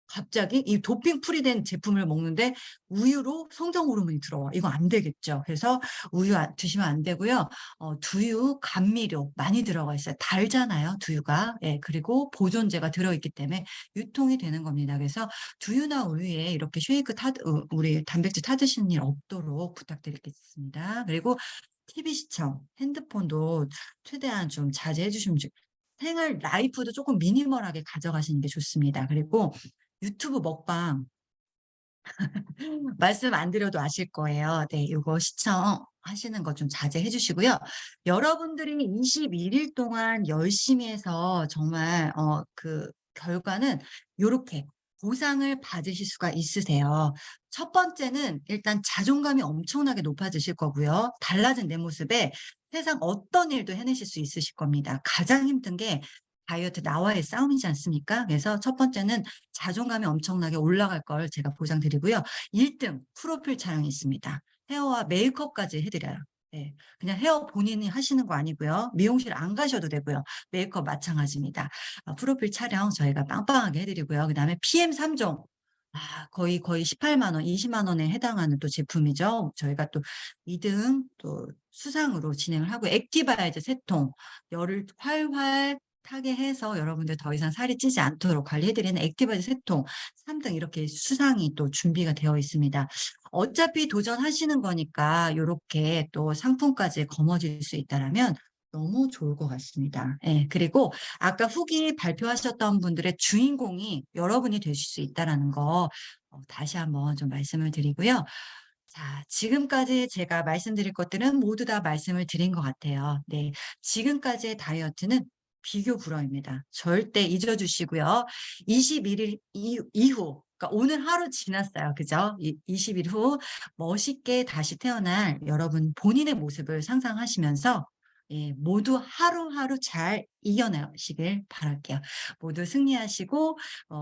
갑자기 이 도핑 프리된 제품을 먹는데 우유로 성장 호르몬이 들어와. 이거 안 되겠죠. 그래서 우유 드시면 안 되고요. 두유, 감미료 많이 들어가 있어요. 달잖아요, 두유가. 예, 그리고 보존제가 들어있기 때문에 유통이 되는 겁니다. 그래서 두유나 우유에 이렇게 쉐이크 우리 단백질 타드시는 일 없도록 부탁드리겠습니다. 그리고 TV 시청, 핸드폰도 최대한 좀 자제해 주시면 생활 라이프도 조금 미니멀하게 가져가시는 게 좋습니다. 그리고 유튜브 먹방 말씀 안 드려도 아실 거예요. 네, 이거 시청하시는 거 좀 자제해 주시고요. 여러분들이 21일 동안 열심히 해서 정말 그 결과는 요렇게 보상을 받으실 수가 있으세요. 첫 번째는 일단 자존감이 엄청나게 높아지실 거고요. 달라진 내 모습에 세상 어떤 일도 해내실 수 있으실 겁니다. 가장 힘든 게 다이어트 나와의 싸움이지 않습니까? 그래서 첫 번째는 자존감이 엄청나게 올라갈 걸 제가 보장드리고요. 1등 프로필 촬영이 있습니다. 헤어와 메이크업까지 해드려요. 네, 그냥 헤어 본인이 하시는 거 아니고요. 미용실 안 가셔도 되고요. 메이크업 마찬가지입니다. 프로필 촬영 저희가 빵빵하게 해드리고요. 그다음에 PM3종. 거의 18만 원, 20만 원에 해당하는 또 제품이죠. 저희가 또 2등 또 수상으로 진행을 하고 액티바이저 3통 열을 활활 타게 해서 여러분들 더 이상 살이 찌지 않도록 관리해드리는 액티바이저 3통 3등 이렇게 수상이 또 준비가 되어 있습니다. 어차피 도전하시는 거니까 요렇게 또 상품까지 거머쥘 수 있다라면 너무 좋을 것 같습니다. 예, 그리고 아까 후기 발표하셨던 분들의 주인공이 여러분이 되실 수 있다라는 거 다시 한번 좀 말씀을 드리고요. 자, 지금까지 제가 말씀드릴 것들은 모두 다 말씀을 드린 것 같아요. 네, 지금까지의 다이어트는 비교 불허입니다. 절대 잊어주시고요. 21일 이후, 그러니까 오늘 하루 지났어요. 그죠? 20일 후 멋있게 다시 태어날 여러분 본인의 모습을 상상하시면서 예, 모두 하루하루 잘 이겨내시길 바랄게요. 모두 승리하시고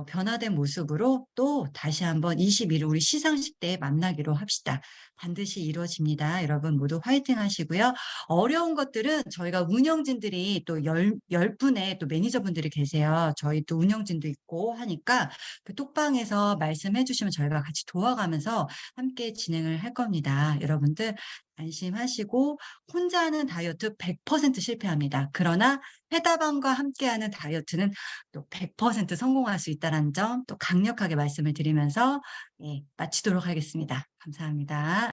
변화된 모습으로 또 다시 한번 21일 우리 시상식 때 만나기로 합시다. 반드시 이루어집니다. 여러분 모두 화이팅 하시고요. 어려운 것들은 저희가 운영진들이 또 10분의 또 매니저분들이 계세요. 저희 또 운영진도 있고 하니까 그 톡방에서 말씀해 주시면 저희가 같이 도와가면서 함께 진행을 할 겁니다. 여러분들 안심하시고 혼자 하는 다이어트 100% 실패합니다. 그러나 페다방과 함께하는 다이어트는 또 100% 성공할 수 있다는 점 또 강력하게 말씀을 드리면서 예, 마치도록 하겠습니다. 감사합니다.